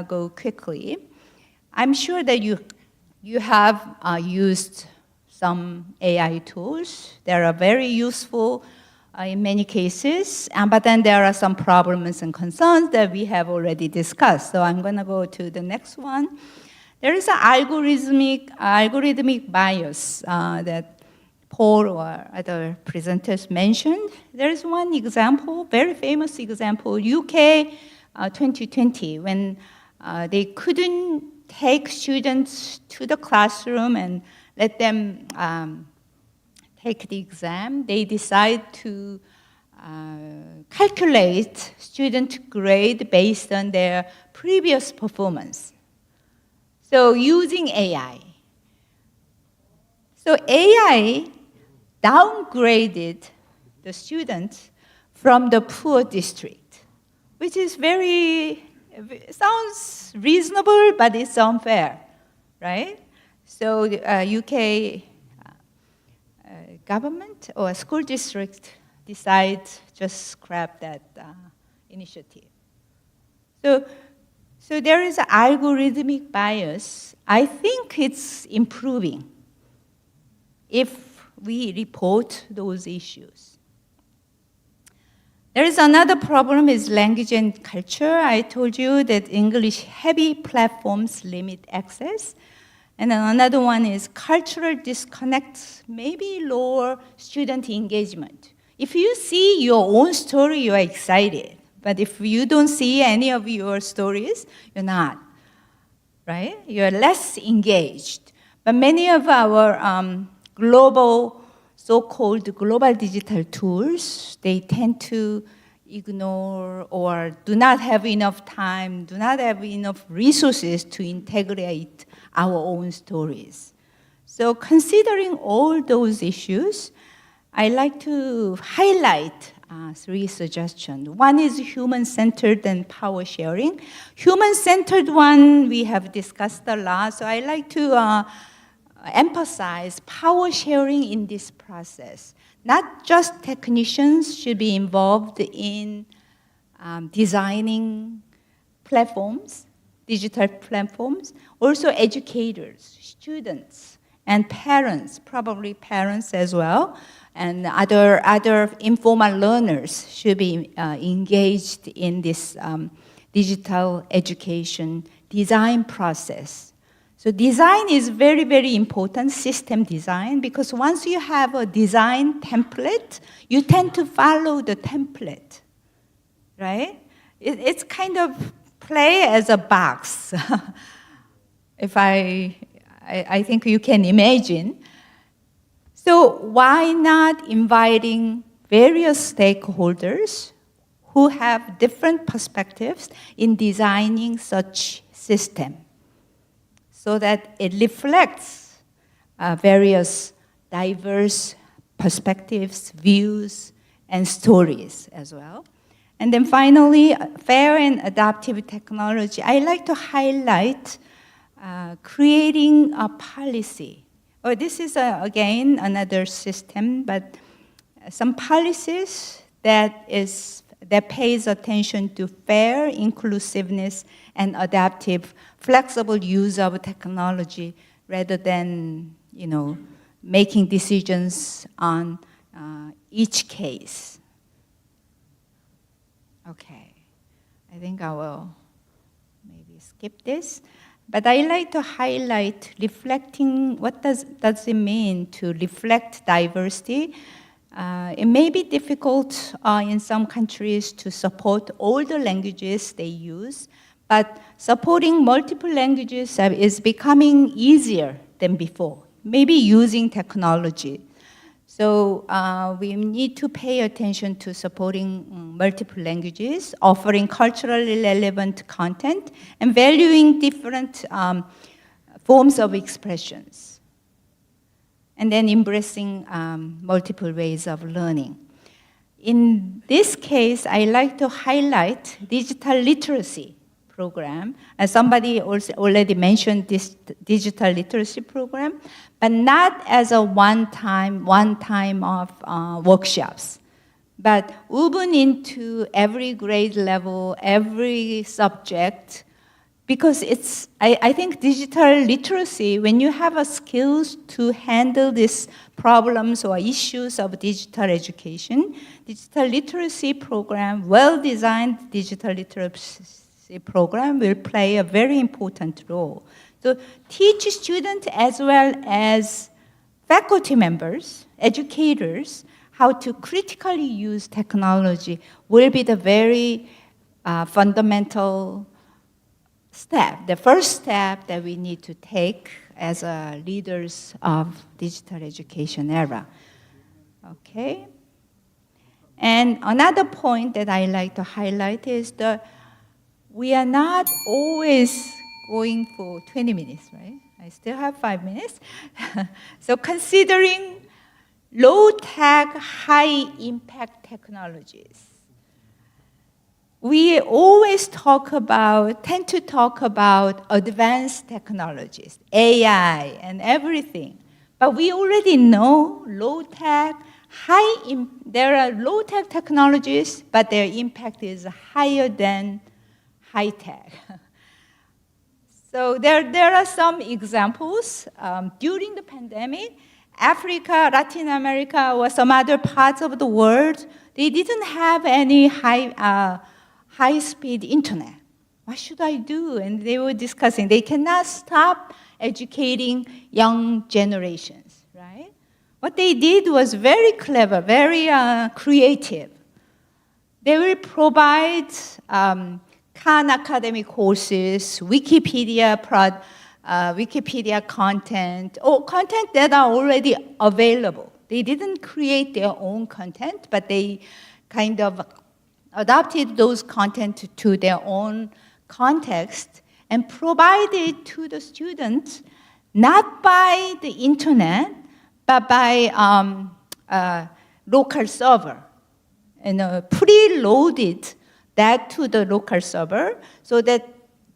go quickly. I'm sure that you have used some AI tools. They are very useful in many cases, but then there are some problems and concerns that we have already discussed. So I'm going to go to the next one. There is an algorithmic bias that Paul or other presenters mentioned. There is one example, very famous example, UK 2020, when they couldn't take students to the classroom and let them take the exam. They decide to calculate student grade based on their previous performance. So using AI. So AI downgraded the students from the poor district, which is sounds reasonable, but it's unfair, right? So the UK government or school district decide just scrap that initiative. So there is an algorithmic bias. I think it's improving if we report those issues. There is another problem is language and culture. I told you that English-heavy platforms limit access. And then another one is cultural disconnect, maybe lower student engagement. If you see your own story, you are excited. But if you don't see any of your stories, you're not, right? You're less engaged. But many of our so-called global digital tools, they tend to ignore or do not have enough time, do not have enough resources to integrate our own stories. So considering all those issues, I like to highlight 3 suggestions. One is human-centered and power sharing. Human-centered one we have discussed a lot, so I like to emphasize power sharing in this process. Not just technicians should be involved in designing platforms, digital platforms, also educators, students, and parents, probably parents as well, and other informal learners should be engaged in this digital education design process. So design is very, very important, system design, because once you have a design template, you tend to follow the template, right? It's kind of play as a box. If I think you can imagine. So why not inviting various stakeholders who have different perspectives in designing such system so that it reflects various diverse perspectives, views, and stories as well. And then finally, fair and adaptive technology. I like to highlight creating a policy. This is, again, another system, but some policies that pays attention to fair, inclusiveness, and adaptive, flexible use of technology rather than, making decisions on each case. Okay, I think I will maybe skip this. But I like to highlight reflecting, what does it mean to reflect diversity? It may be difficult in some countries to support all the languages they use, but supporting multiple languages is becoming easier than before, maybe using technology. So we need to pay attention to supporting multiple languages, offering culturally relevant content, and valuing different forms of expressions, and then embracing multiple ways of learning. in this case, I like to highlight digital literacy program. As somebody also already mentioned this digital literacy program, but not as a one-time of workshops, but woven into every grade level, every subject, because it's, I think digital literacy, when you have a skills to handle these problems or issues of digital education, digital literacy program, well-designed digital literacy program will play a very important role. So teach students as well as faculty members, educators, how to critically use technology will be the very fundamental step, the first step that we need to take as leaders of digital education era. Okay? And another point that I like to highlight is that we are not always going for 20 minutes, right? I still have 5 minutes. So considering low-tech, high-impact technologies, we always tend to talk about advanced technologies, AI and everything. But we already know low-tech, there are low-tech technologies, but their impact is higher than high-tech. So there are some examples. During the pandemic, Africa, Latin America, or some other parts of the world, they didn't have any high-speed internet. What should I do? And they were discussing. They cannot stop educating young generations, right? What they did was very clever, very creative. They will provide Khan academic courses, Wikipedia content, or content that are already available. They didn't create their own content, but they kind of adapted those content to their own context and provided to the students not by the internet, but by local server, and preloaded that to the local server so that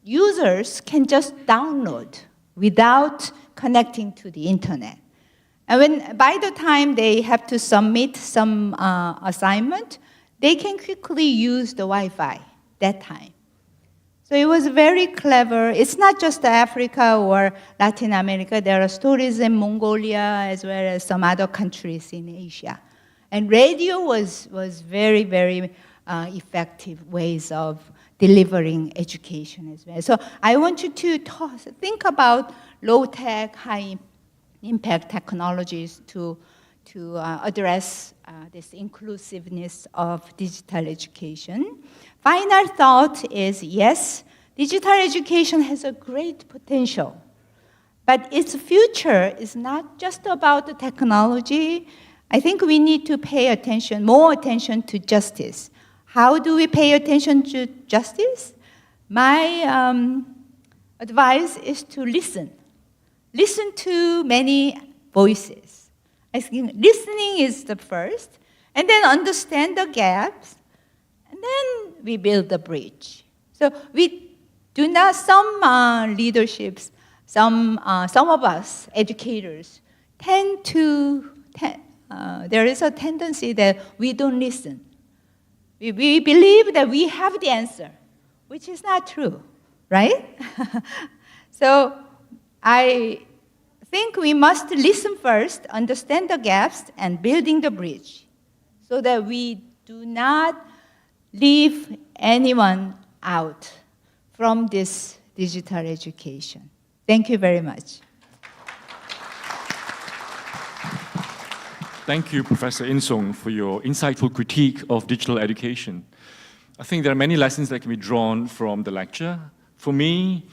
users can just download without connecting to the internet. And by the time they have to submit some assignment, they can quickly use the Wi-Fi that time. So it was very clever. It's not just Africa or Latin America. There are stories in Mongolia as well as some other countries in Asia. And radio was very, very effective ways of delivering education as well. So I want you to think about low-tech, high-impact technologies to address this inclusiveness of digital education. Final thought is, yes, digital education has a great potential, but its future is not just about the technology. I think we need to pay more attention to justice. How do we pay attention to justice? My advice is to listen. Listen to many voices. I think listening is the first, and then understand the gaps, and then we build the bridge. So we do not, some leaderships, some of us, educators, there is a tendency that we don't listen. We believe that we have the answer, which is not true, right? So I think we must listen first, understand the gaps, and building the bridge so that we do not leave anyone out from this digital education. Thank you very much. Thank you, Professor In Sung, for your insightful critique of digital education. I think there are many lessons that can be drawn from the lecture. For me,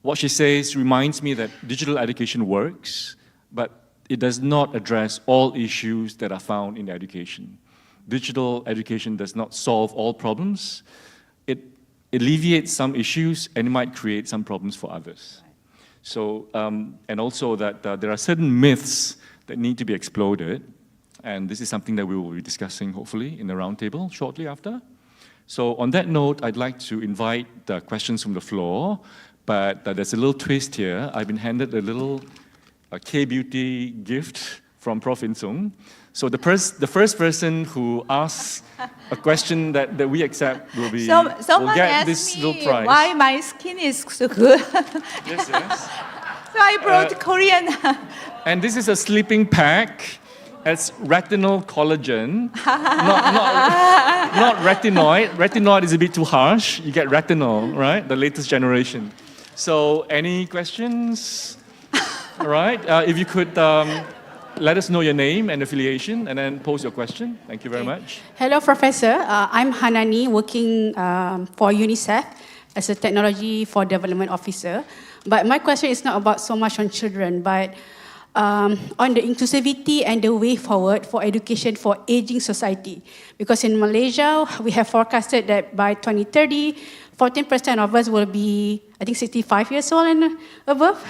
what she says reminds me that digital education works, but it does not address all issues that are found in education. Digital education does not solve all problems. It alleviates some issues and it might create some problems for others. So, and also that there are certain myths that need to be exploded. And this is something that we will be discussing, hopefully, in the roundtable shortly after. So on that note, I'd like to invite the questions from the floor, but there's a little twist here. I've been handed a little K-beauty gift from Prof. Insung. So the first person who asks a question that we accept will Someone get asked this me little prize. why my skin is so good. Yes, yes. So I brought Korean. And this is a sleeping pack. It's retinol collagen, not retinoid. Retinoid is a bit too harsh. You get retinol, right? The latest generation. So, any questions? All right. If you could let us know your name and affiliation, and then pose your question. Thank you very much. Hello, Professor. I'm Hanani, working for UNICEF as a Technology for Development Officer. But my question is not about so much on children, but on the inclusivity and the way forward for education for aging society. Because in Malaysia, we have forecasted that by 2030, 14% of us will be, I think, 65 years old and above.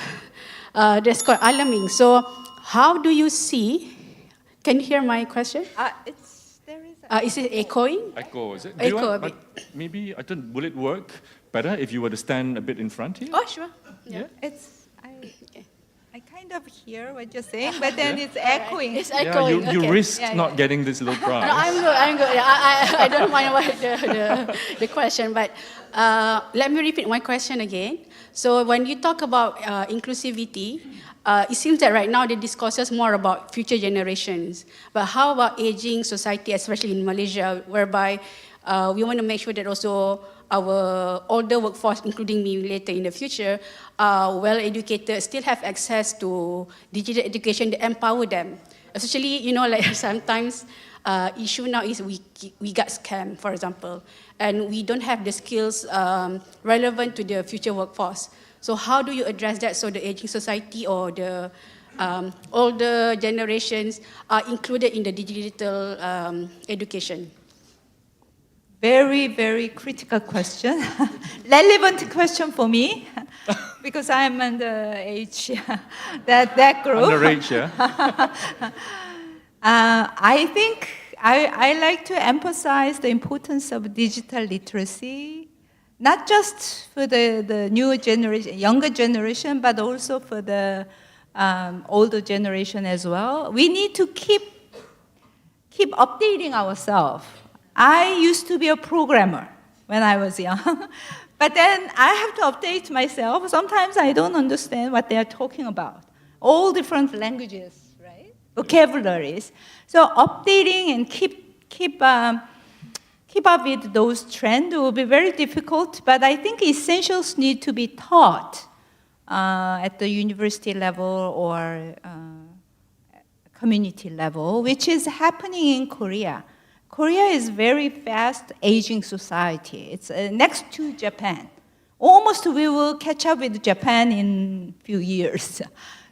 That's quite alarming. So how do you see, can you hear my question? Is it echoing? Echo, is it? Echo a bit. Maybe, will it work better if you were to stand a bit in front here? Oh, sure. Yeah. I kind of hear what you're saying, but then it's echoing. It's Yeah, echoing. you okay. risk not getting this little prize. No, I'm good. I don't mind about the question, but let me repeat my question again. So when you talk about inclusivity, it seems that right now the discourse more about future generations. But how about aging society, especially in Malaysia, whereby we want to make sure that also our older workforce, including me later in the future, are well-educated, still have access to digital education to empower them. Especially, like sometimes issue now is we got scammed, for example, and we don't have the skills relevant to the future workforce. So how do you address that so the aging society or the older generations are included in the digital education? Very, very critical question. Relevant question for me, because I'm in the age that group. Underage, yeah? I think I like to emphasize the importance of digital literacy, not just for the new generation, younger generation, but also for the older generation as well. We need to keep updating ourselves. I used to be a programmer when I was young, but then I have to update myself. Sometimes I don't understand what they are talking about. All different languages, right? Vocabularies. So updating and keep up with those trends will be very difficult, but I think essentials need to be taught at the university level or community level, which is happening in Korea. Korea is very fast aging society. It's next to Japan. Almost we will catch up with Japan in a few years.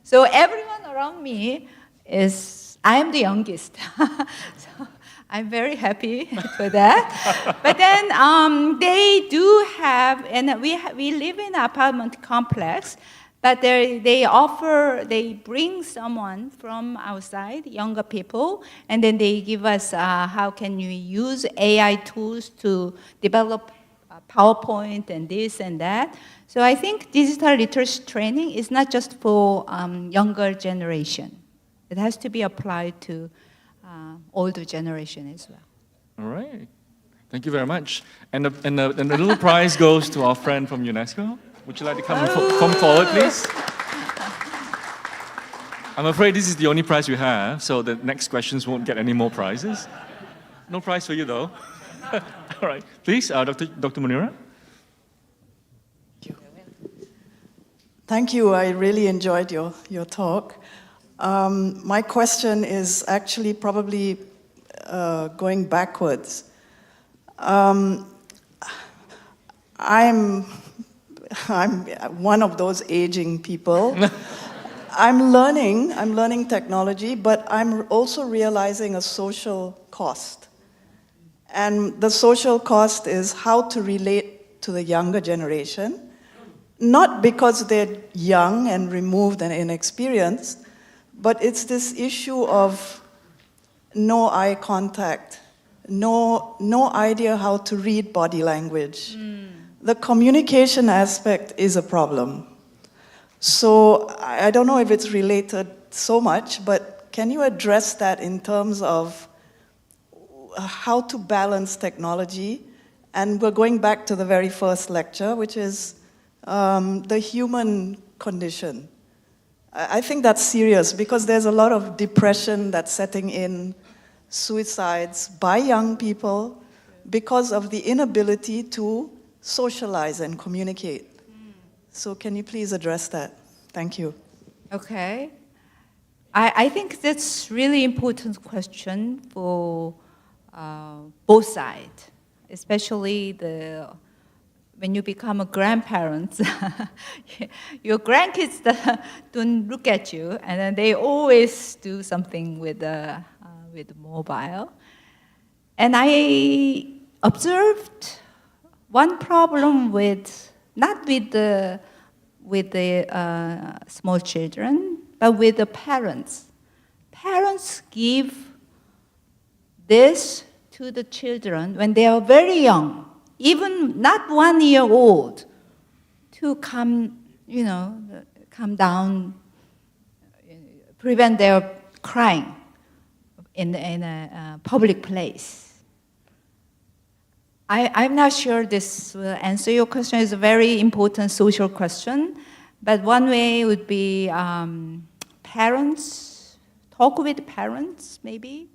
So everyone around me I am the youngest. So I'm very happy for that. But then they do have, and we live in an apartment complex, but they bring someone from outside, younger people, and then they give us how can you use AI tools to develop PowerPoint and this and that. So I think digital literacy training is not just for younger generation. It has to be applied to older generation as well. All right. Thank you very much. And the little prize goes to our friend from UNESCO. Would you like to come forward, please? I'm afraid this is the only prize we have, so the next questions won't get any more prizes. No prize for you, though. All right. Please, Dr. Munira. Thank you. I really enjoyed your talk. My question is actually probably going backwards. I'm one of those aging people. I'm learning technology, but I'm also realizing a social cost. And the social cost is how to relate to the younger generation, not because they're young and removed and inexperienced, but it's this issue of no eye contact, no idea how to read body language. The communication aspect is a problem. So I don't know if it's related so much, but can you address that in terms of how to balance technology? And we're going back to the very first lecture, which is the human condition. I think that's serious because there's a lot of depression that's setting in, suicides by young people because of the inability to socialize and communicate. So can you please address that? Thank you. Okay. I think that's really important question for both sides, especially when you become a grandparent. Your grandkids don't look at you, and then they always do something with mobile. And I observed one problem not with the small children, but with the parents. Parents give this to the children when they are very young, even not 1 year old, to calm down, prevent their crying in a public place. I'm not sure this will answer your question. It's a very important social question. But one way would be parents, talk with parents maybe.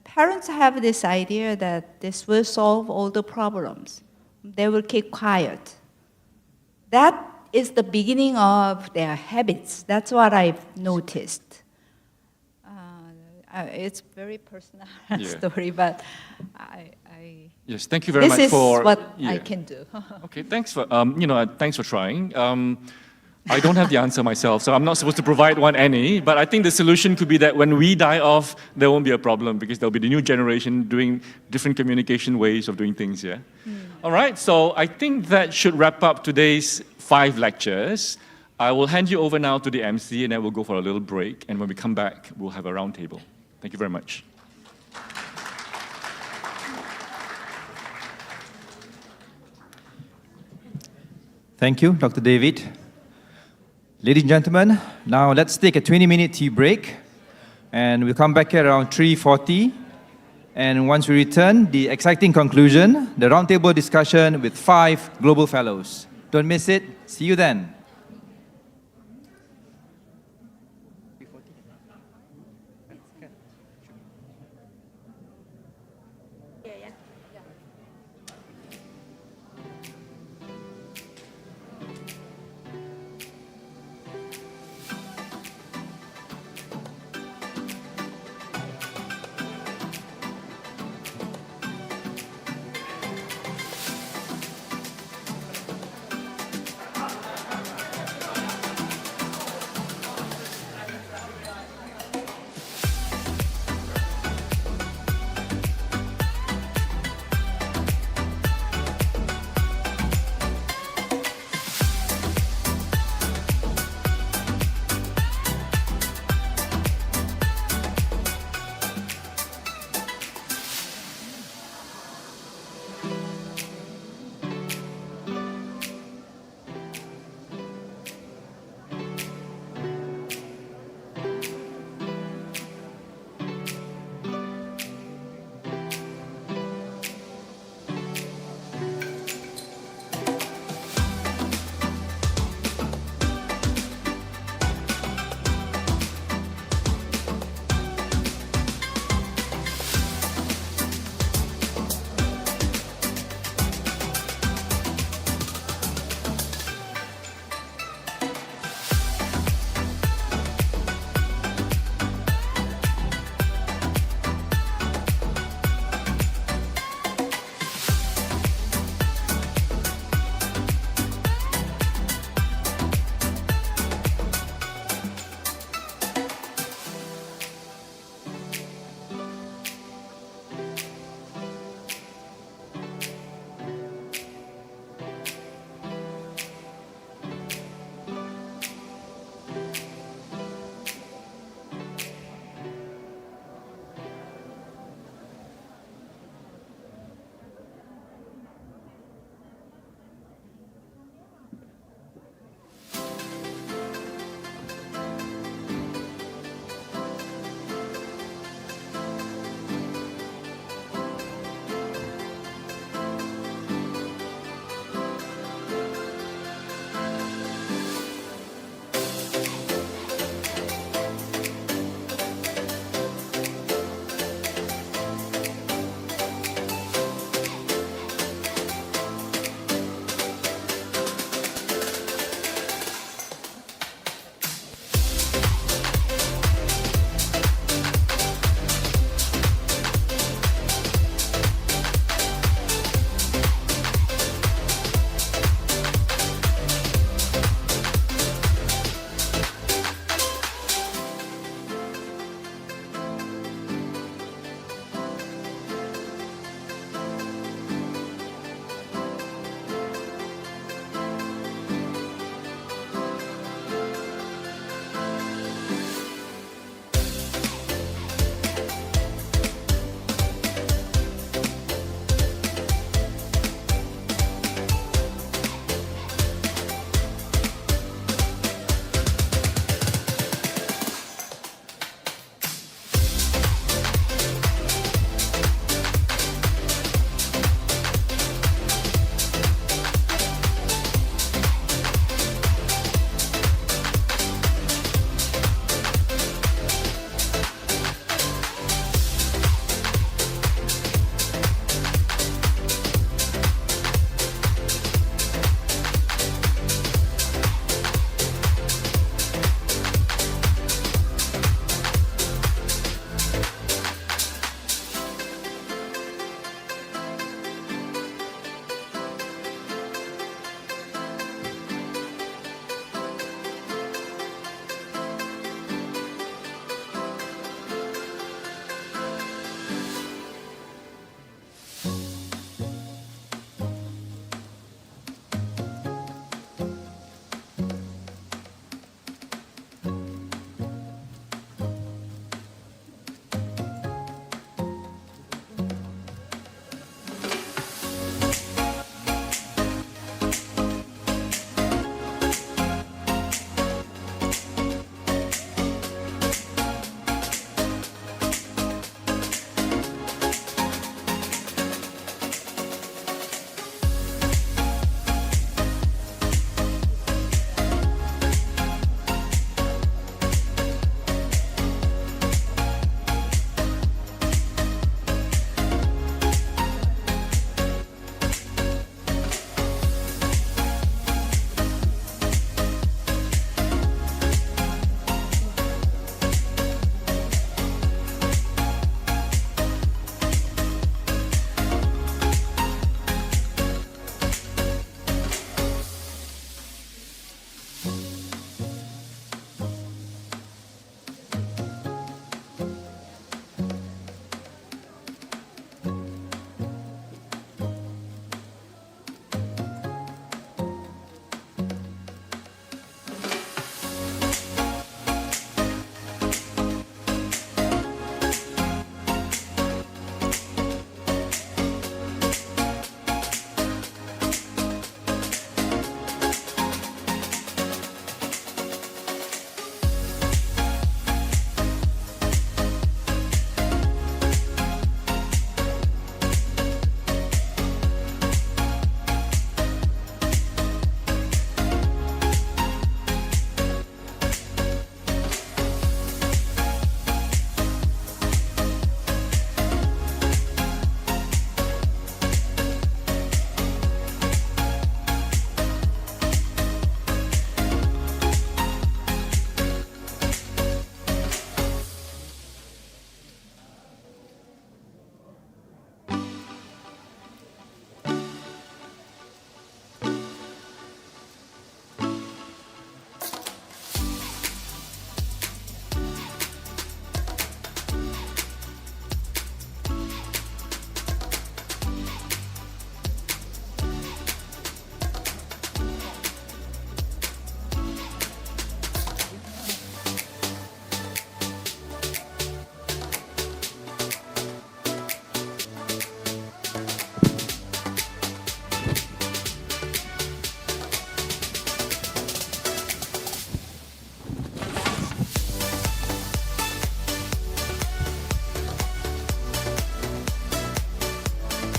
Parents have this idea that this will solve all the problems. They will keep quiet. That is the beginning of their habits. That's what I've noticed. It's very personal story, but Yes, thank you very much this for... is what I can do. Okay, thanks for, thanks for trying. I don't have the answer myself, so I'm not supposed to provide one any, but I think the solution could be that when we die off, there won't be a problem because there'll be the new generation doing different communication ways of doing things, yeah? All right, so I think that should wrap up today's 5 lectures. I will hand you over now to the MC, and then we'll go for a little break, and when we come back, we'll have a roundtable. Thank you very much. Thank you, Dr. David. Ladies and gentlemen, now let's take a 20-minute tea break, and we'll come back at around 3:40. And once we return, the exciting conclusion, the roundtable discussion with 5 global fellows. Don't miss it. See you then.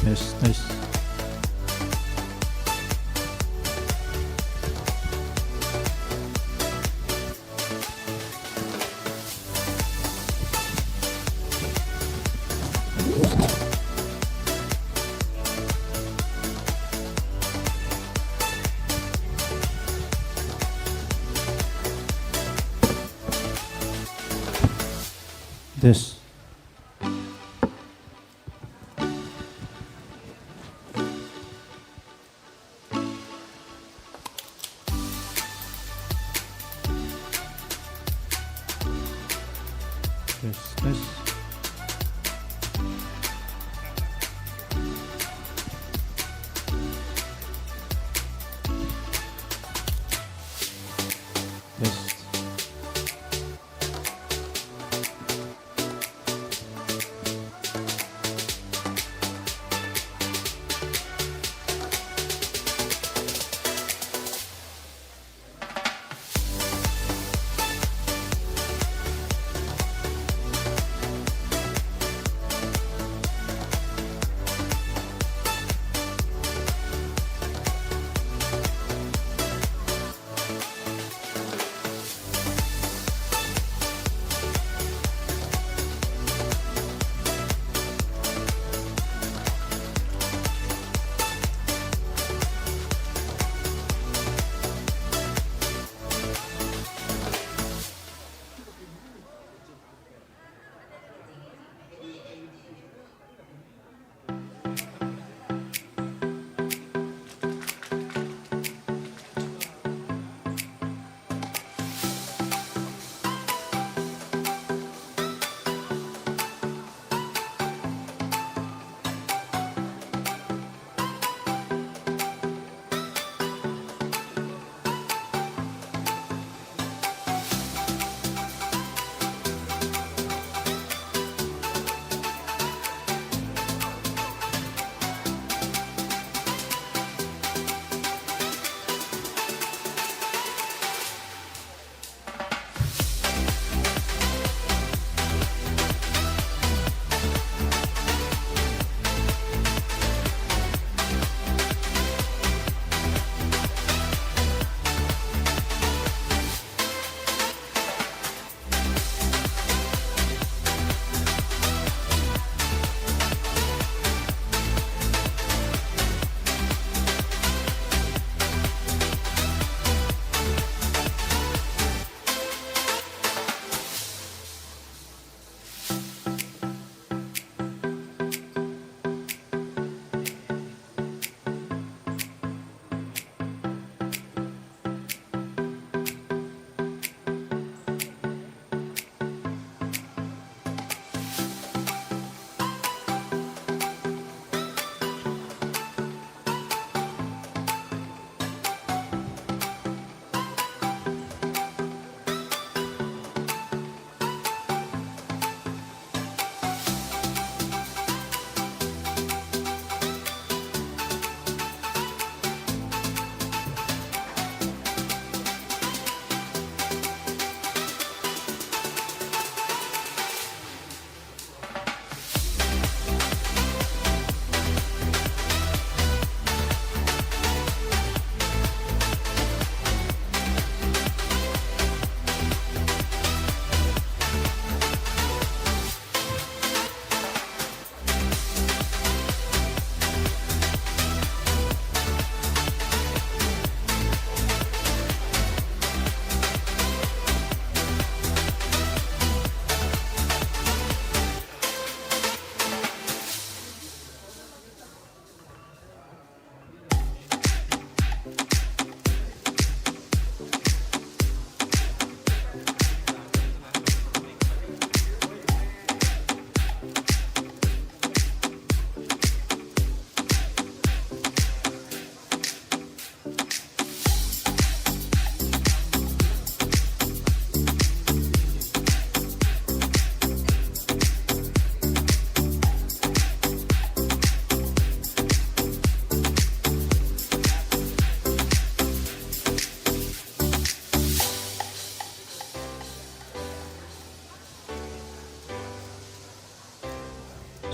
Test, test. This. This. This.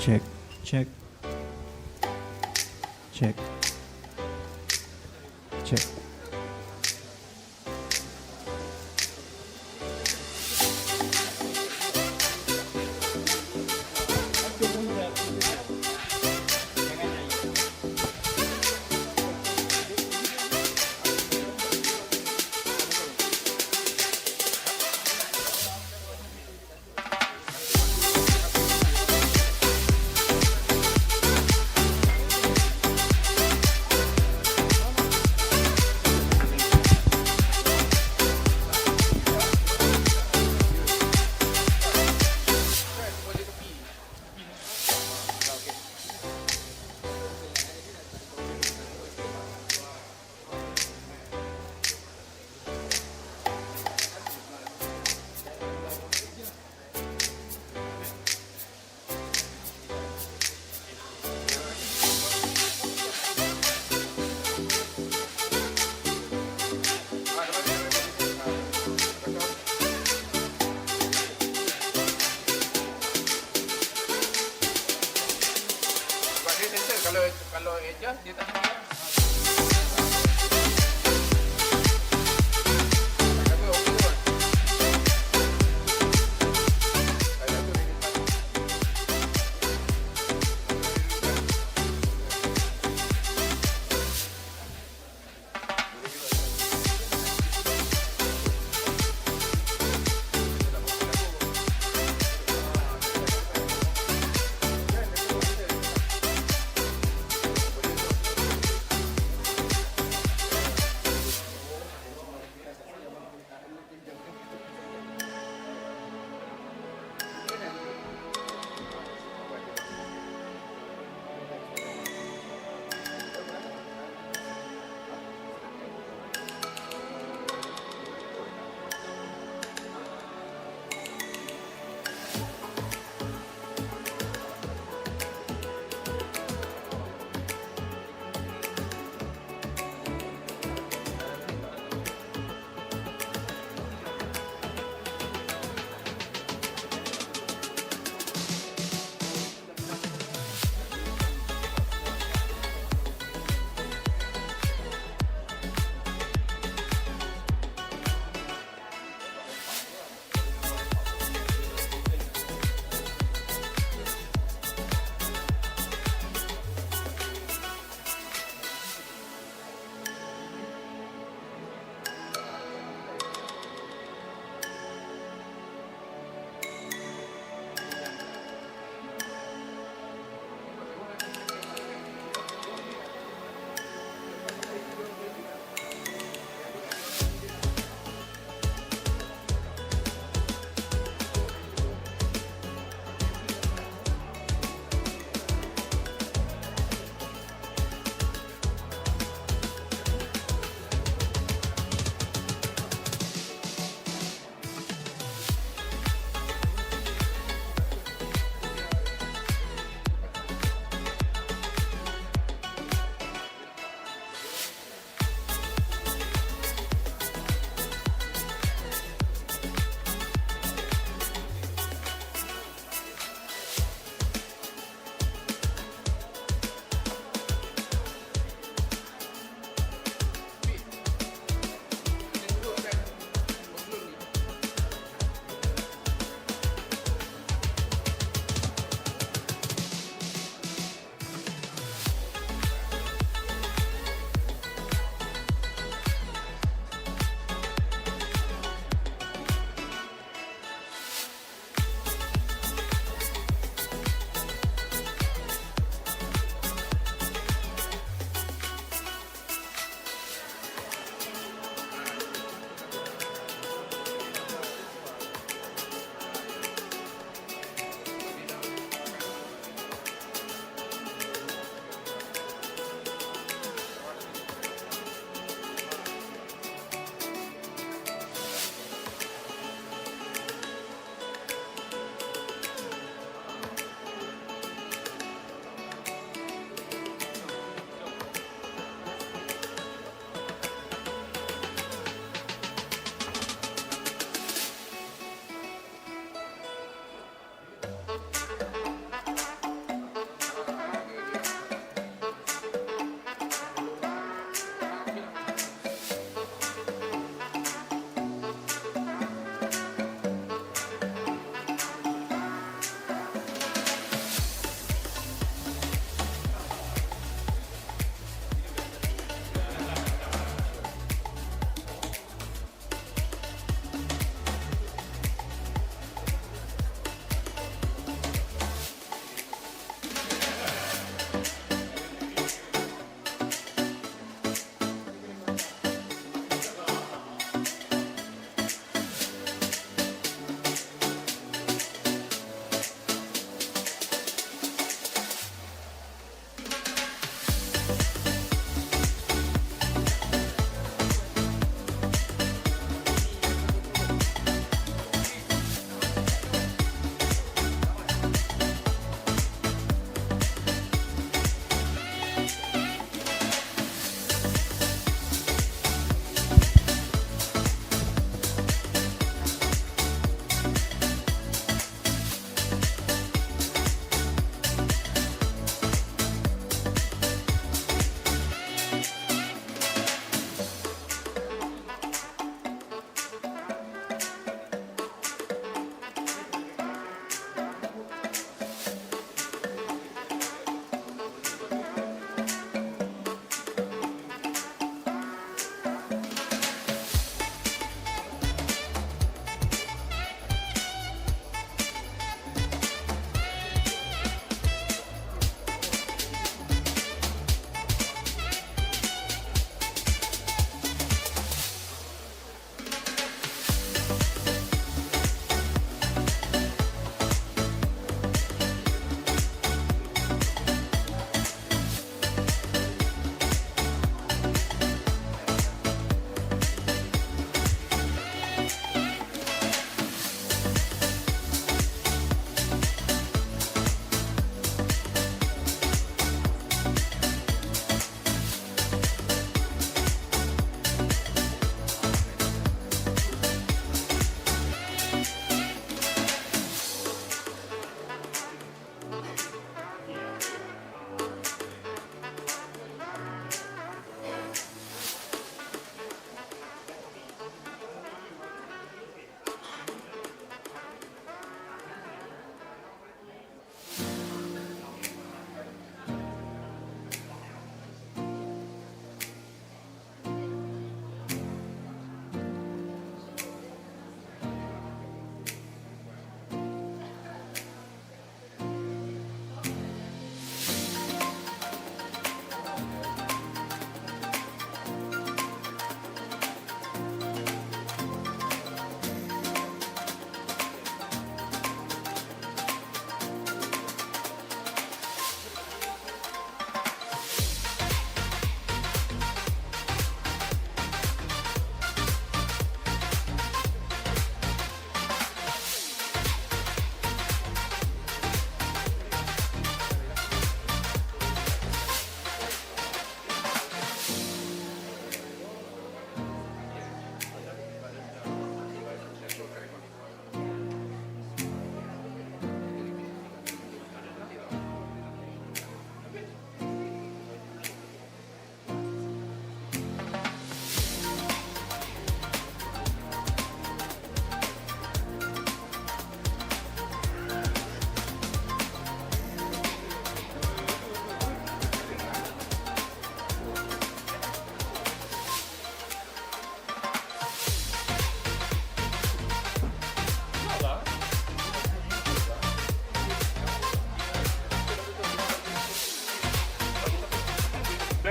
Check, check. Check. Check. Kalau adjust dia tak boleh.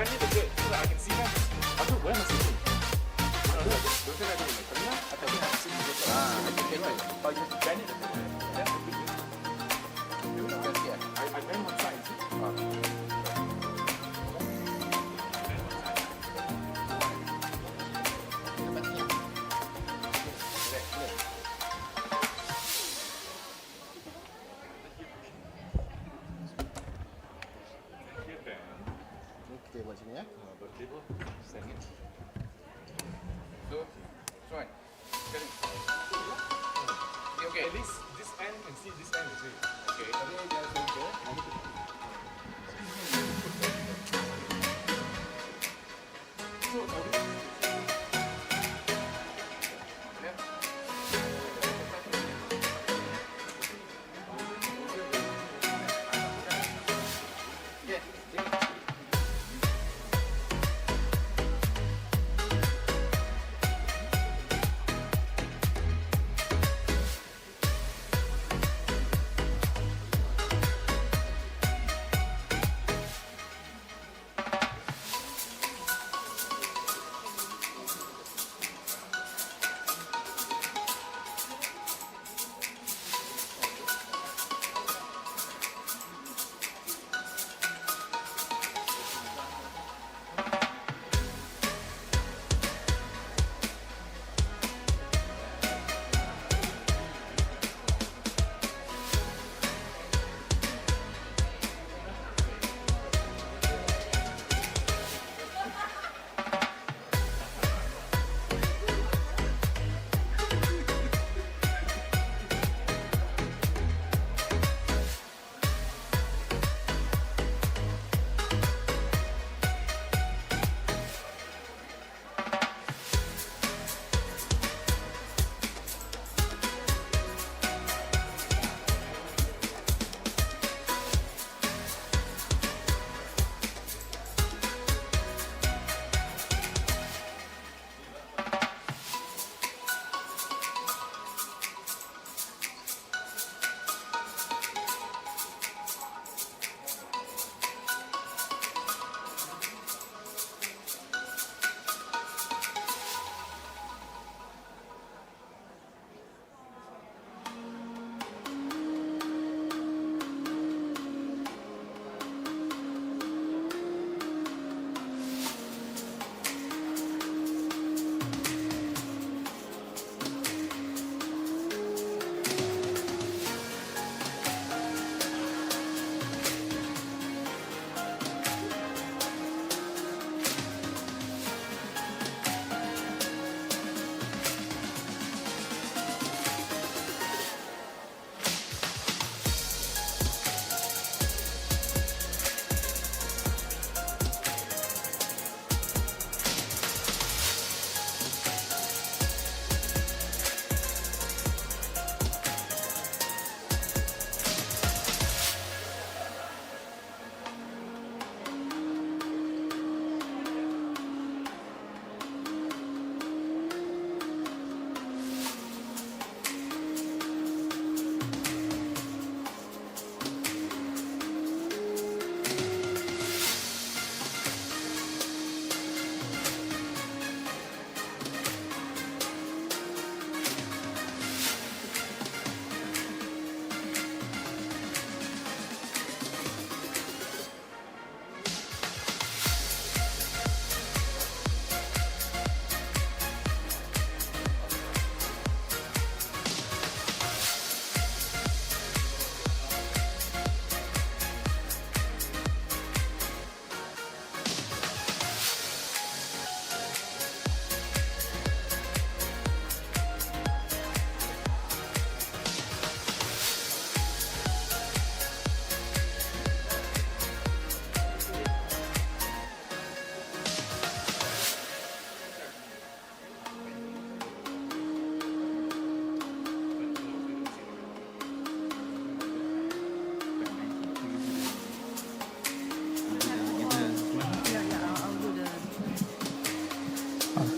bend it a bit so that I can see them. Aduh, where must I do? Dosa dah dulu. Tengah atau tengah? Okay. Oh, you have to bend it a bit. That's the big thing. You can see. I bend one side, see? Kita buat sini ya. Bertable, stand it. So, Suan. Sekali. Okay. At least this end can see this end, you see? Okay. Tadi dia suruh.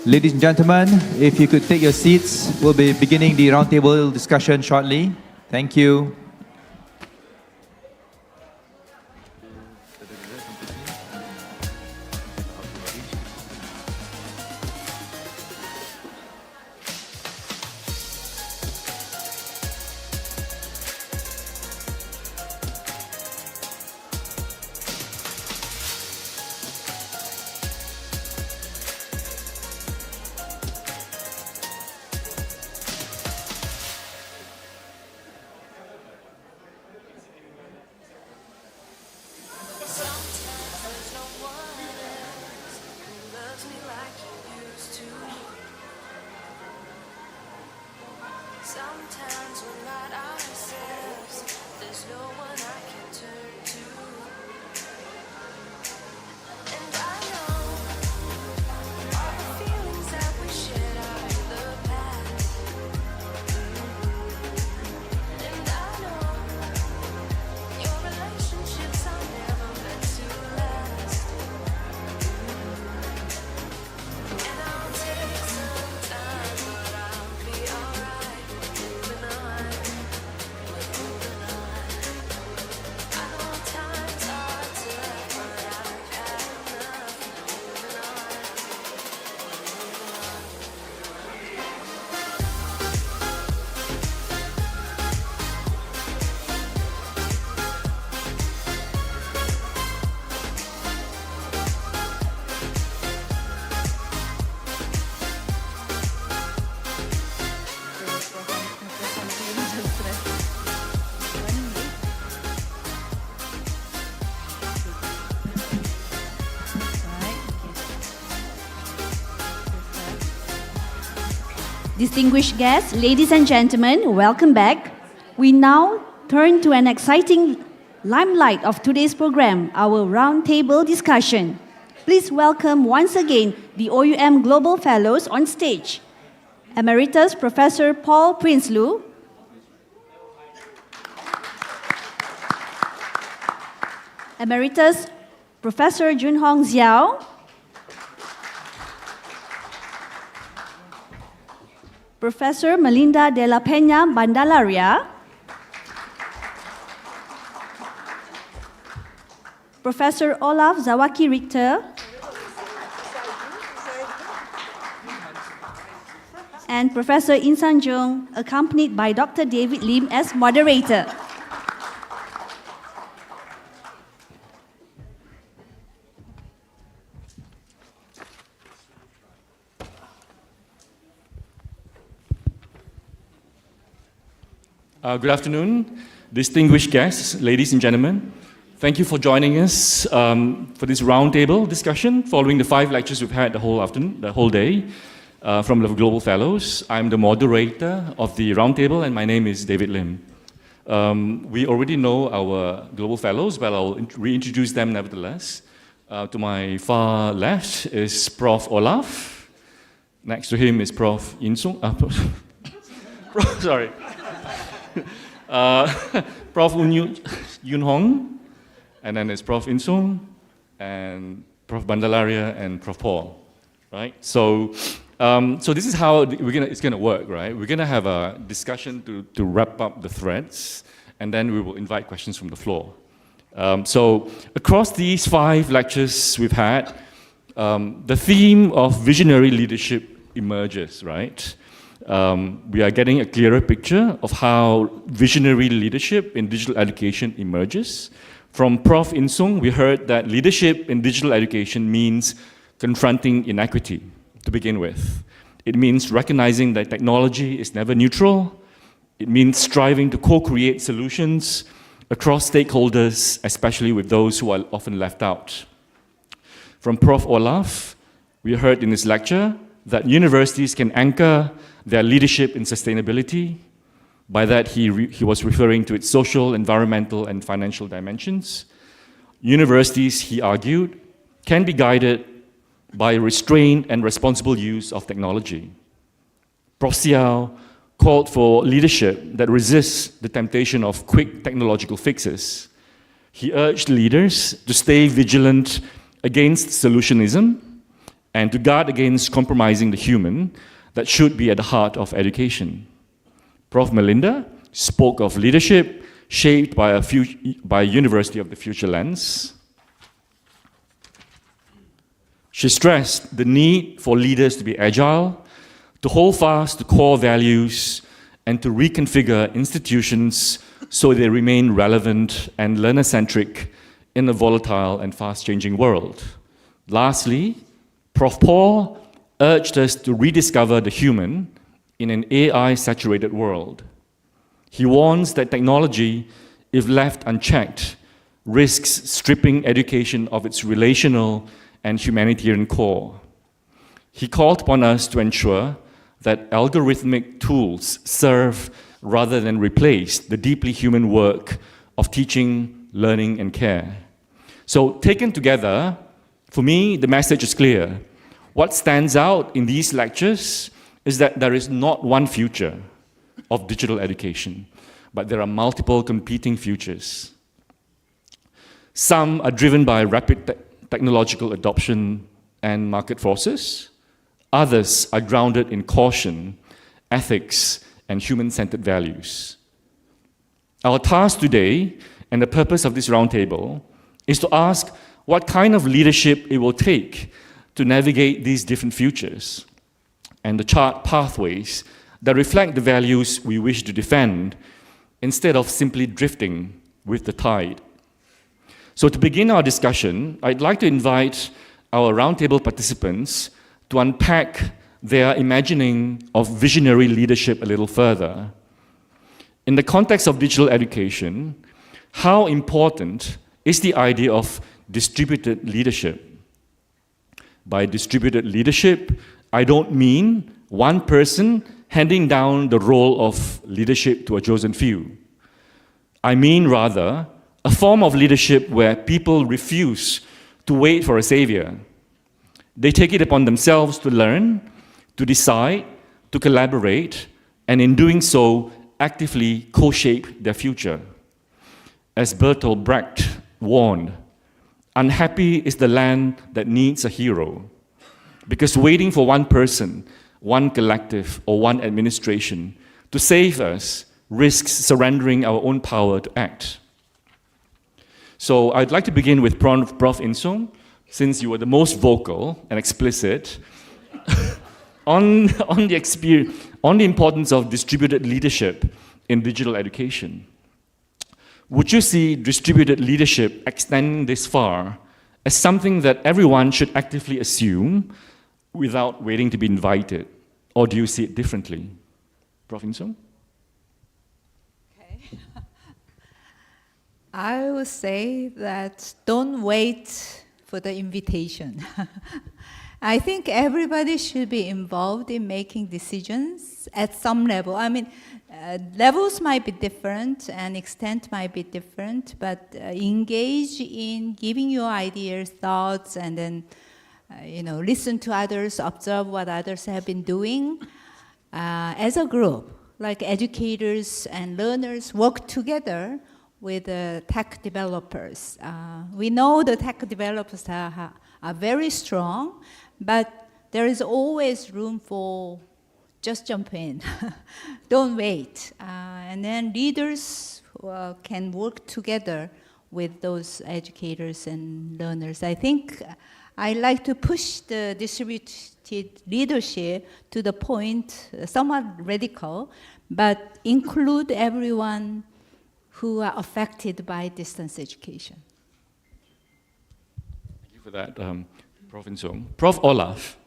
Ladies and gentlemen, if you could take your seats, we'll be beginning the roundtable discussion shortly. Thank you. Distinguished guests, ladies and gentlemen, welcome back. We now turn to an exciting limelight of today's program, our roundtable discussion. Please welcome once again the OUM Global Fellows on stage. Emeritus Professor Paul Prinsloo, Emeritus Professor Junhong Xiao, Professor Melinda de la Peña Bandalaria, Professor Olaf Zawaki Richter, and Professor Insan Jung, accompanied by Dr. David Lim as moderator. Good afternoon, distinguished guests, ladies and gentlemen. Thank you for joining us for this roundtable discussion following the 5 lectures we've had the whole afternoon, the whole day from the Global Fellows. I'm the moderator of the roundtable and my name is David Lim. We already know our Global Fellows, but I'll reintroduce them nevertheless. To my far left is Prof. Olaf. Next to him is Prof. Insung. Sorry. Prof. Yun Hong, and then there's Prof. Insung, and Prof. Bandalaria, and Prof. Paul, right? So this is how it's gonna work, right? We're gonna have a discussion to wrap up the threads, and then we will invite questions from the floor. So across these 5 lectures we've had, the theme of visionary leadership emerges, right? We are getting a clearer picture of how visionary leadership in digital education emerges. From Prof. Insung, we heard that leadership in digital education means confronting inequity, to begin with. It means recognizing that technology is never neutral. It means striving to co-create solutions across stakeholders, especially with those who are often left out. From Prof. Olaf, we heard in his lecture that universities can anchor their leadership in sustainability. By that, he was referring to its social, environmental, and financial dimensions. Universities, he argued, can be guided by restrained and responsible use of technology. Prof. Xiao called for leadership that resists the temptation of quick technological fixes. He urged leaders to stay vigilant against solutionism and to guard against compromising the human that should be at the heart of education. Prof. Melinda spoke of leadership shaped by a University of the Future lens. She stressed the need for leaders to be agile, to hold fast to core values, and to reconfigure institutions so they remain relevant and learner-centric in a volatile and fast-changing world. Lastly, Prof. Paul urged us to rediscover the human in an AI-saturated world. He warns that technology, if left unchecked, risks stripping education of its relational and humanitarian core. He called upon us to ensure that algorithmic tools serve rather than replace the deeply human work of teaching, learning, and care. So taken together, for me, the message is clear. What stands out in these lectures is that there is not one future of digital education, but there are multiple competing futures. Some are driven by rapid technological adoption and market forces. Others are grounded in caution, ethics, and human-centered values. Our task today, and the purpose of this roundtable, is to ask what kind of leadership it will take to navigate these different futures, and to chart pathways that reflect the values we wish to defend, instead of simply drifting with the tide. So to begin our discussion, I'd like to invite our roundtable participants to unpack their imagining of visionary leadership a little further. In the context of digital education, how important is the idea of distributed leadership? By distributed leadership, I don't mean one person handing down the role of leadership to a chosen few. I mean, rather, a form of leadership where people refuse to wait for a savior. They take it upon themselves to learn, to decide, to collaborate, and in doing so, actively co-shape their future. As Bertolt Brecht warned, unhappy is the land that needs a hero, because waiting for one person, one collective, or one administration to save us risks surrendering our own power to act. So I'd like to begin with Prof. Insong, since you were the most vocal and explicit on the importance of distributed leadership in digital education. Would you see distributed leadership extending this far as something that everyone should actively assume without waiting to be invited? Or do you see it differently? Prof. Insong? Okay. I would say that don't wait for the invitation. I think everybody should be involved in making decisions at some level. I mean, levels might be different and extent might be different, but engage in giving your ideas, thoughts, and then listen to others, observe what others have been doing. As a group, like educators and learners work together with tech developers. We know the tech developers are very strong, but there is always room for just jump in. Don't wait. And then leaders can work together with those educators and learners. I think I like to push the distributed leadership to the point, somewhat radical, but include everyone who are affected by distance education. Thank you for that, Prof. Insong. Prof. Olaf,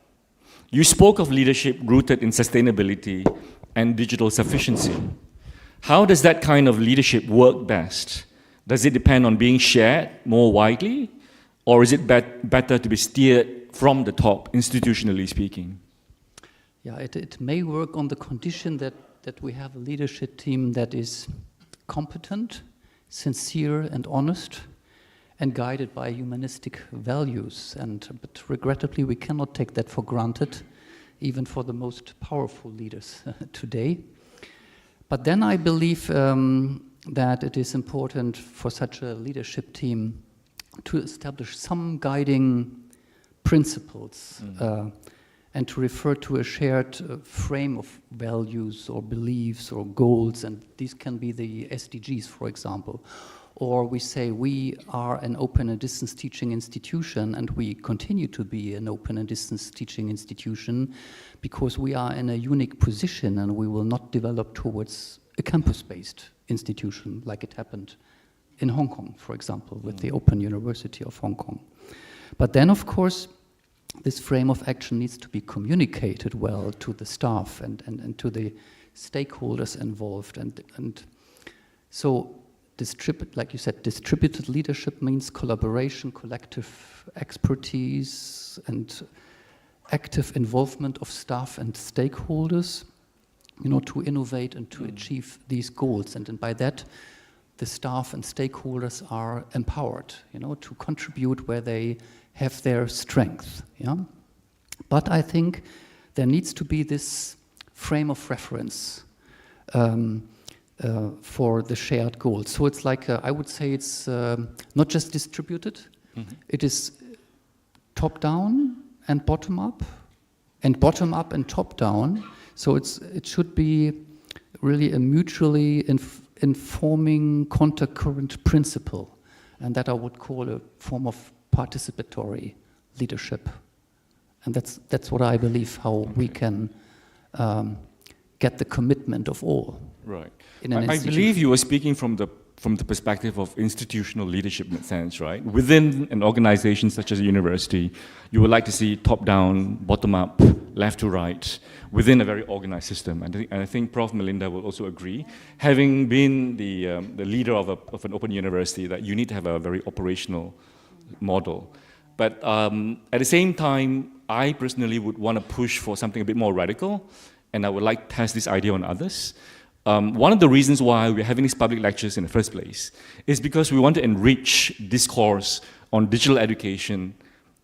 you spoke of leadership rooted in sustainability and digital sufficiency. How does that kind of leadership work best? Does it depend on being shared more widely, or is it better to be steered from the top, institutionally speaking? Yeah, it may work on the condition that we have a leadership team that is competent, sincere, and honest, and guided by humanistic values. But regrettably, we cannot take that for granted, even for the most powerful leaders today. But then I believe that it is important for such a leadership team to establish some guiding principles and to refer to a shared frame of values or beliefs or goals, and these can be the SDGs, for example. Or we say we are an open and distance teaching institution, and we continue to be an open and distance teaching institution because we are in a unique position and we will not develop towards a campus-based institution like it happened in Hong Kong, for example, with the Open University of Hong Kong. But then, of course, this frame of action needs to be communicated well to the staff and to the stakeholders involved. And so, like you said, distributed leadership means collaboration, collective expertise, and active involvement of staff and stakeholders, to innovate and to achieve these goals. And by that, the staff and stakeholders are empowered, to contribute where they have their strength. Yeah? But I think there needs to be this frame of reference for the shared goals. So it's like, I would say it's not just distributed, it is top-down and bottom-up, and bottom-up and top-down. So it should be really a mutually informing counter-current principle, and that I would call a form of participatory leadership. And that's what I believe, how we can get the commitment of all. Right. I believe you were speaking from the perspective of institutional leadership in a sense, right? Within an organization such as a university, you would like to see top-down, bottom-up, left to right, within a very organized system. And I think Prof. Melinda will also agree, having been the leader of an open university, that you need to have a very operational model. But at the same time, I personally would want to push for something a bit more radical, and I would like to test this idea on others. One of the reasons why we're having these public lectures in the first place is because we want to enrich discourse on digital education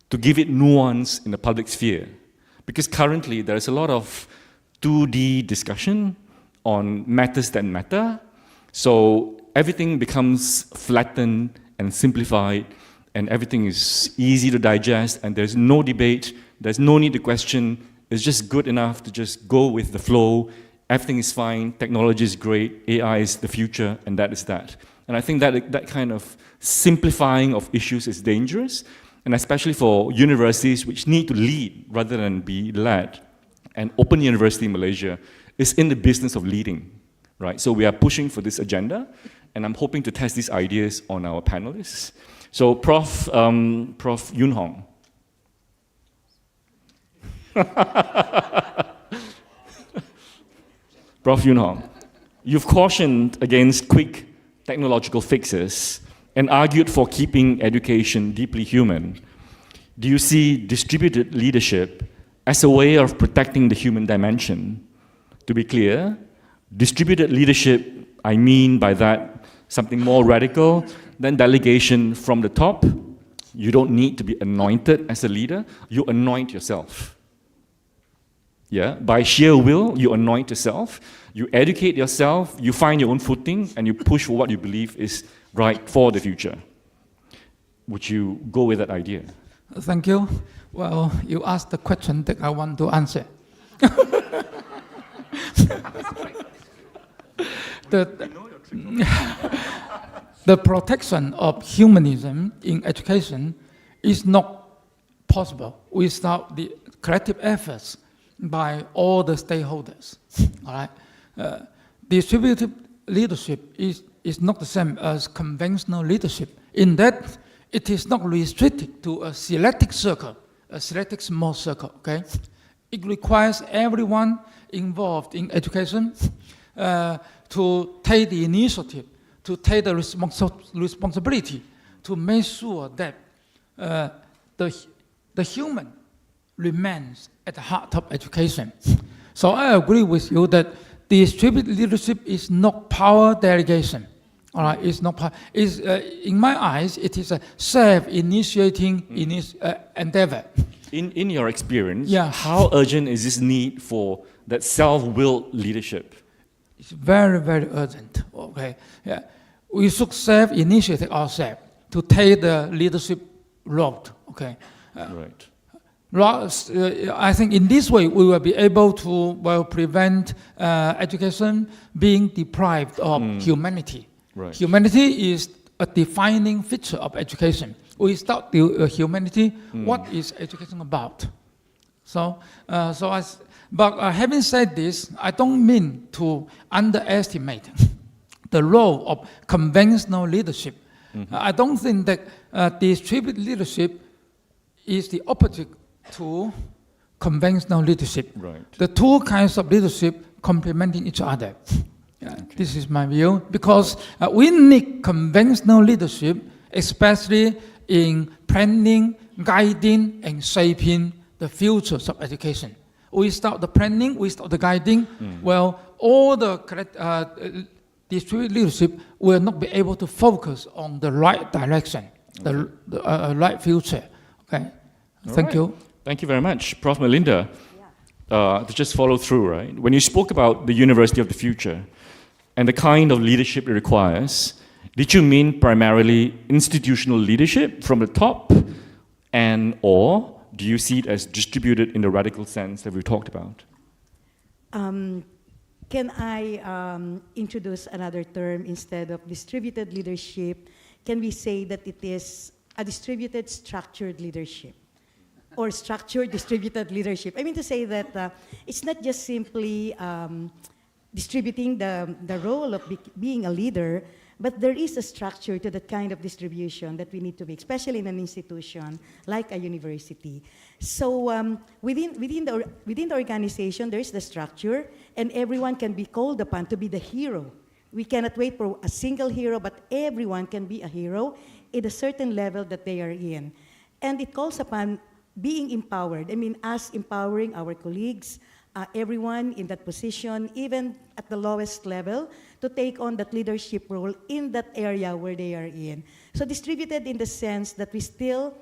to give it nuance in the public sphere. Because currently there is a lot of 2D discussion on matters that matter. So everything becomes flattened and simplified, and everything is easy to digest, and there's no debate, there's no need to question. It's just good enough to just go with the flow. Everything is fine, technology is great, AI is the future, and that is that. And I think that kind of simplifying of issues is dangerous, and especially for universities which need to lead rather than be led. And Open University Malaysia is in the business of leading, right? So we are pushing for this agenda, and I'm hoping to test these ideas on our panelists. So Prof. Yun Hong. Prof. Yun Hong, you've cautioned against quick technological fixes and argued for keeping education deeply human. Do you see distributed leadership as a way of protecting the human dimension? To be clear, distributed leadership, I mean by that something more radical than delegation from the top. You don't need to be anointed as a leader, you anoint yourself. Yeah, by sheer will, you anoint yourself, you educate yourself, you find your own footing, and you push for what you believe is right for the future. Would you go with that idea? Thank you. Well, you asked the question that I want to answer. The protection of humanism in education is not possible without the collective efforts by all the stakeholders. All right? Distributive leadership is not the same as conventional leadership in that it is not restricted to a selected circle, a selected small circle, okay? It requires everyone involved in education to take the initiative, to take the responsibility, to make sure that the human remains at the heart of education. So I agree with you that distributed leadership is not power delegation. All right, it's not power. In my eyes, it is a self-initiating endeavor. In your experience, yeah. How urgent is this need for that self-willed leadership? It's very, very urgent. Okay, yeah, we should self-initiate ourselves to take the leadership road. Okay, right. I think in this way we will be able to prevent education being deprived of humanity. Right. Humanity is a defining feature of education. We start the humanity. What is education about? But having said this, I don't mean to underestimate the role of conventional leadership. I don't think that distributed leadership is the opposite to conventional leadership. Right. The two kinds of leadership complementing each other. Yeah, okay. This is my view, because we need conventional leadership, especially in planning, guiding, and shaping the futures of education. We start the planning, we start the guiding. Well, all the distributed leadership will not be able to focus on the right direction, the right future. Okay. Thank you. Thank you very much. Prof. Melinda, to just follow through, right? When you spoke about the University of the Future and the kind of leadership it requires, did you mean primarily institutional leadership from the top, or do you see it as distributed in the radical sense that we talked about? Can I introduce another term instead of distributed leadership? Can we say that it is a distributed structured leadership? Or structured distributed leadership. I mean to say that it's not just simply distributing the role of being a leader, but there is a structure to that kind of distribution that we need to make, especially in an institution like a university. So within the organization, there is the structure, and everyone can be called upon to be the hero. We cannot wait for a single hero, but everyone can be a hero at a certain level that they are in. And it calls upon being empowered. I mean, us empowering our colleagues, everyone in that position, even at the lowest level, to take on that leadership role in that area where they are in. So distributed in the sense that we still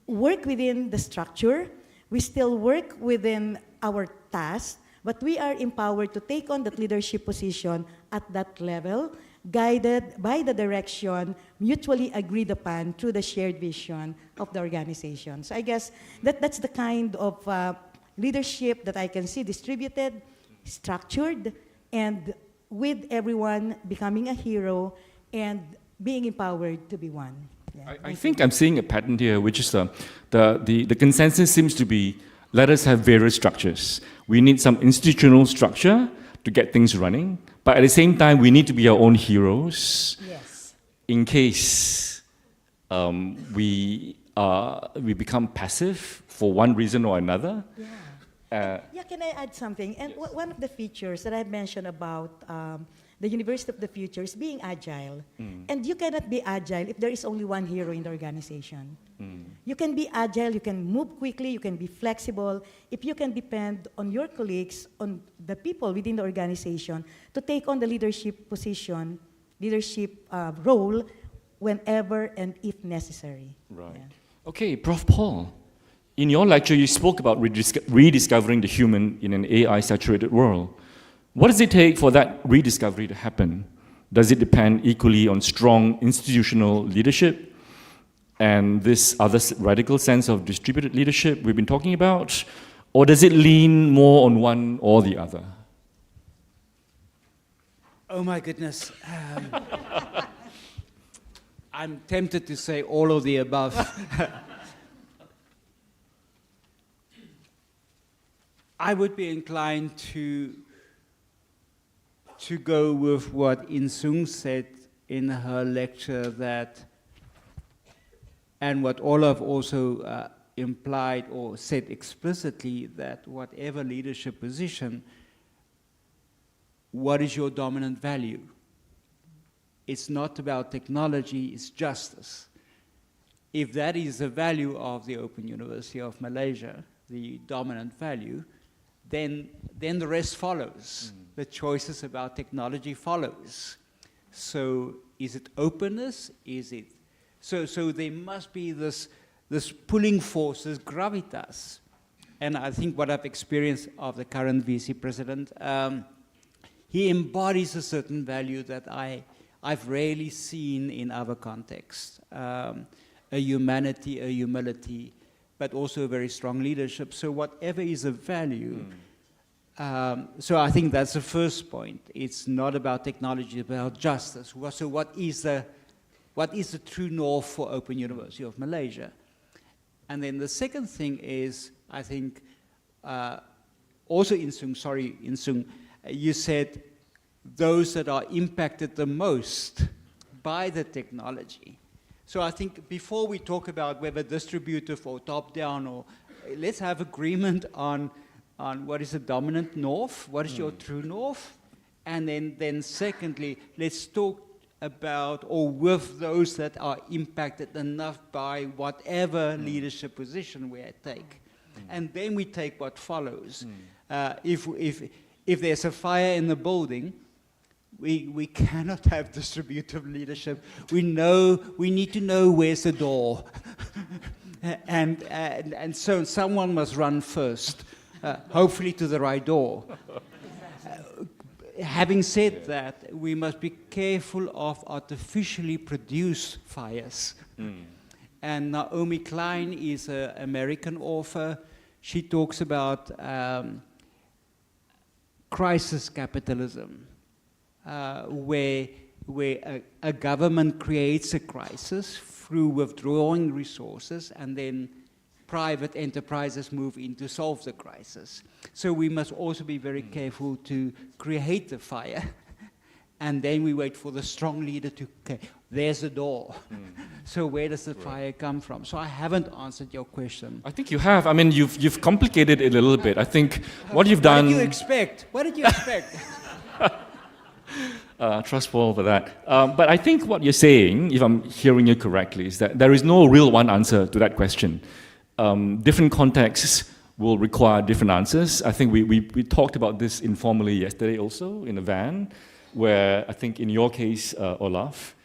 work within the structure, we still work within our task, but we are empowered to take on that leadership position at that level, guided by the direction mutually agreed upon through the shared vision of the organization. So I guess that's the kind of leadership that I can see, distributed, structured, and with everyone becoming a hero and being empowered to be one. Yeah, I think I'm seeing a pattern here, which is the consensus seems to be, let us have various structures. We need some institutional structure to get things running, but at the same time, we need to be our own heroes. Yes. In case we become passive for one reason or another. Yeah. Can I add something? And one of the features that I mentioned about the University of the Future is being agile. And you cannot be agile if there is only one hero in the organization. You can be agile, you can move quickly, you can be flexible, if you can depend on your colleagues, on the people within the organization to take on the leadership position, leadership role whenever and if necessary. Right. Yeah. Okay, Prof. Paul, in your lecture, you spoke about rediscovering the human in an AI-saturated world. What does it take for that rediscovery to happen? Does it depend equally on strong institutional leadership and this other radical sense of distributed leadership we've been talking about? Or does it lean more on one or the other? Oh my goodness. I'm tempted to say all of the above. I would be inclined to go with what In-Sung said in her lecture, that, and what Olaf also implied or said explicitly, that whatever leadership position, what is your dominant value? It's not about technology, it's justice. If that is the value of the Open University of Malaysia, the dominant value, then the rest follows. The choices about technology follows. So is it openness? Is it? So there must be this pulling force, this gravitas. And I think what I've experienced of the current VC president, he embodies a certain value that I've rarely seen in other contexts. A humanity, a humility, but also a very strong leadership. So whatever is a value, so I think that's the first point. It's not about technology, it's about justice. So what is the true north for Open University of Malaysia? And then the second thing is, I think, also In-Sung, you said those that are impacted the most by the technology. So I think before we talk about whether distributive or top-down, or let's have agreement on what is the dominant north, what is your true north, and then secondly, let's talk about or with those that are impacted enough by whatever leadership position we take. And then we take what follows. If there's a fire in the building, we cannot have distributive leadership. We need to know where's the door. and so someone must run first, hopefully to the right door. Having said that, we must be careful of artificially produced fires. And Naomi Klein is an American author. She talks about crisis capitalism, where a government creates a crisis through withdrawing resources, and then private enterprises move in to solve the crisis. So we must also be very careful to create the fire, and then we wait for the strong leader to, okay, there's the door. So where does the fire come from? So I haven't answered your question. I think you have. I mean, you've complicated it a little bit. I think what you've done... What did you expect? What did you expect? Trust Paul for that. But I think what you're saying, if I'm hearing you correctly, is that there is no real one answer to that question. Different contexts will require different answers. I think we talked about this informally yesterday also in a van, where I think in your case, Olaf,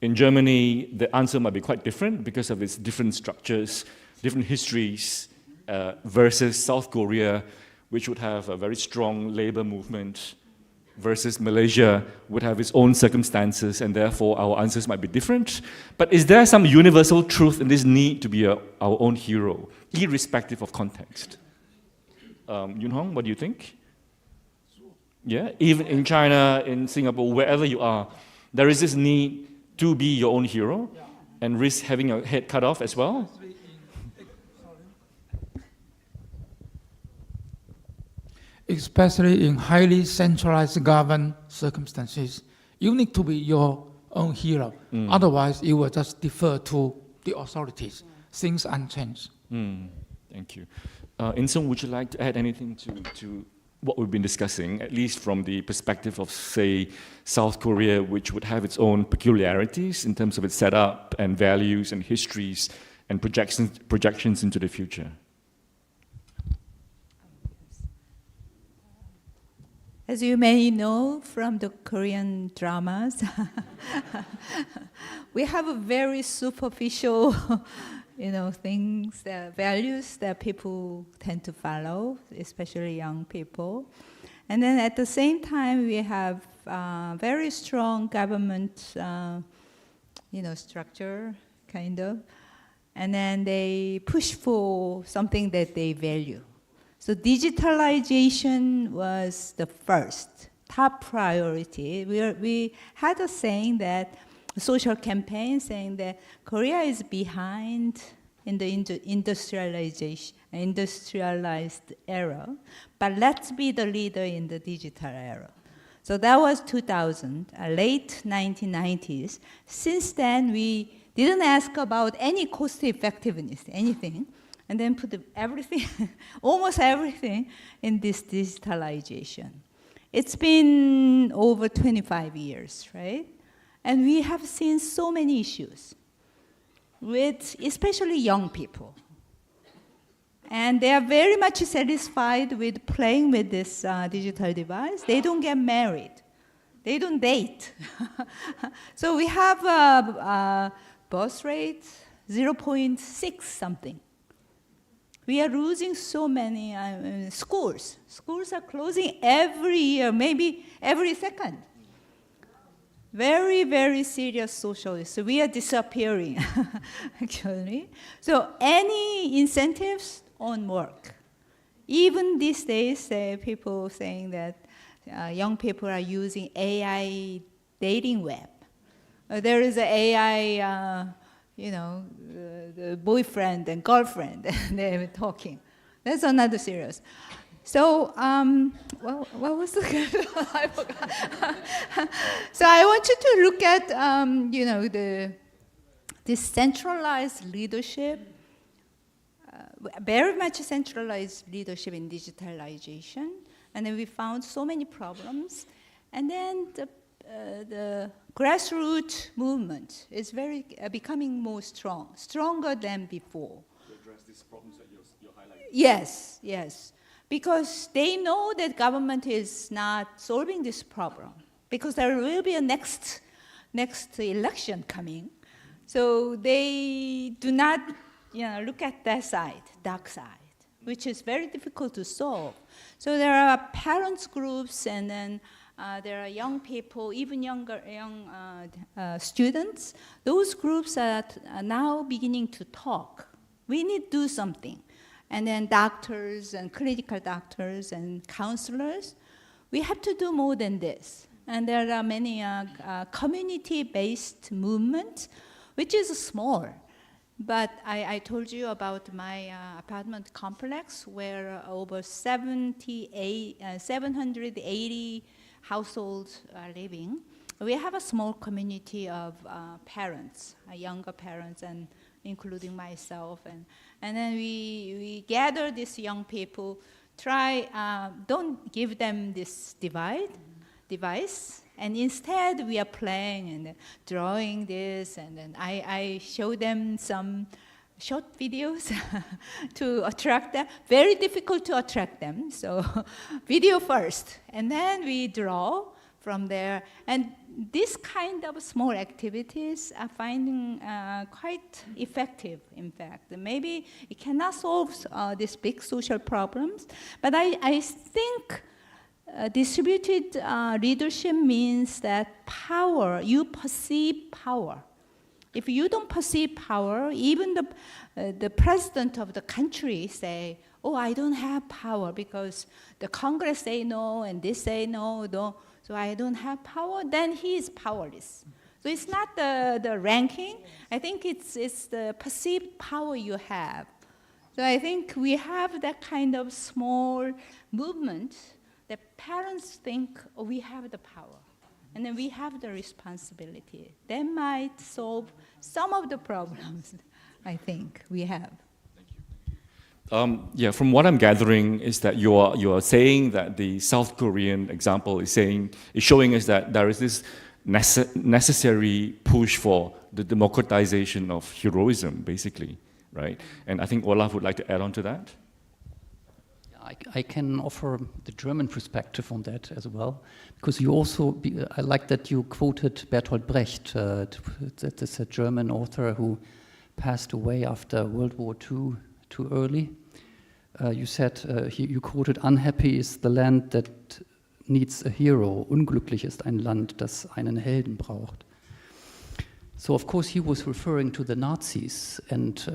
in Germany, the answer might be quite different because of its different structures, different histories, versus South Korea, which would have a very strong labor movement, versus Malaysia would have its own circumstances, and therefore our answers might be different. But is there some universal truth in this need to be our own hero, irrespective of context? Yun Hong, what do you think? Yeah, even in China, in Singapore, wherever you are, there is this need to be your own hero and risk having your head cut off as well? Especially in highly centralized governed circumstances, you need to be your own hero. Otherwise, you will just defer to the authorities. Things unchanged. Thank you. Insung, would you like to add anything to what we've been discussing, at least from the perspective of, say, South Korea, which would have its own peculiarities in terms of its setup and values and histories and projections into the future? As you may know from the Korean dramas, we have a very superficial, things, values that people tend to follow, especially young people. And then at the same time, we have very strong government, structure, kind of. And then they push for something that they value. So digitalization was the first, top priority. We had a saying that, a social campaign saying that Korea is behind in the industrialized era, but let's be the leader in the digital era. So that was 2000, late 1990s. Since then, we didn't ask about any cost effectiveness, anything. And then put everything, almost everything, in this digitalization. It's been over 25 years, right? And we have seen so many issues with especially young people. And they are very much satisfied with playing with this digital device. They don't get married. They don't date. So we have a birth rate 0.6 something. We are losing so many schools. Schools are closing every year, maybe every second. Very, very serious social issues. So we are disappearing, actually. So any incentives on work. Even these days, people saying that young people are using AI dating web. There is an AI the boyfriend and girlfriend, and they were talking. That's another serious. So, what was the I forgot. So I want you to look at, this centralized leadership, very much centralized leadership in digitalization, and then we found so many problems, and then the grassroots movement is becoming more stronger than before. To address these problems that you're highlighting. Yes, yes. Because they know that government is not solving this problem. Because there will be a next election coming. So they do not look at that side, dark side, which is very difficult to solve. So there are parents groups, and then there are young people, even young students. Those groups are now beginning to talk. We need to do something. And then doctors and clinical doctors and counselors, we have to do more than this. And there are many community-based movements, which is small. But I told you about my apartment complex where over 780 households are living. We have a small community of parents, younger parents, and including myself. And then we gather these young people, don't give them this device, and instead we are playing and drawing this, and then I show them some short videos to attract them. Very difficult to attract them. So video first, and then we draw from there. And this kind of small activities are finding quite effective, in fact. Maybe it cannot solve these big social problems, but I think distributed leadership means that power, you perceive power. If you don't perceive power, even the president of the country say, oh, I don't have power because the Congress say no and this say no, so I don't have power, then he is powerless. So it's not the ranking. I think it's the perceived power you have. So I think we have that kind of small movement that parents think, oh, we have the power. And then we have the responsibility. That might solve some of the problems, I think, we have. Yeah, from what I'm gathering is that you are saying that the South Korean example is showing us that there is this necessary push for the democratization of heroism, basically, right? And I think Olaf would like to add on to that. I can offer the German perspective on that as well, because you also, I like that you quoted Bertolt Brecht, that is a German author who passed away after World War II too early. You said, you quoted, unhappy is the land that needs a hero, unglücklich ist ein Land, das einen Helden braucht. So of course he was referring to the Nazis and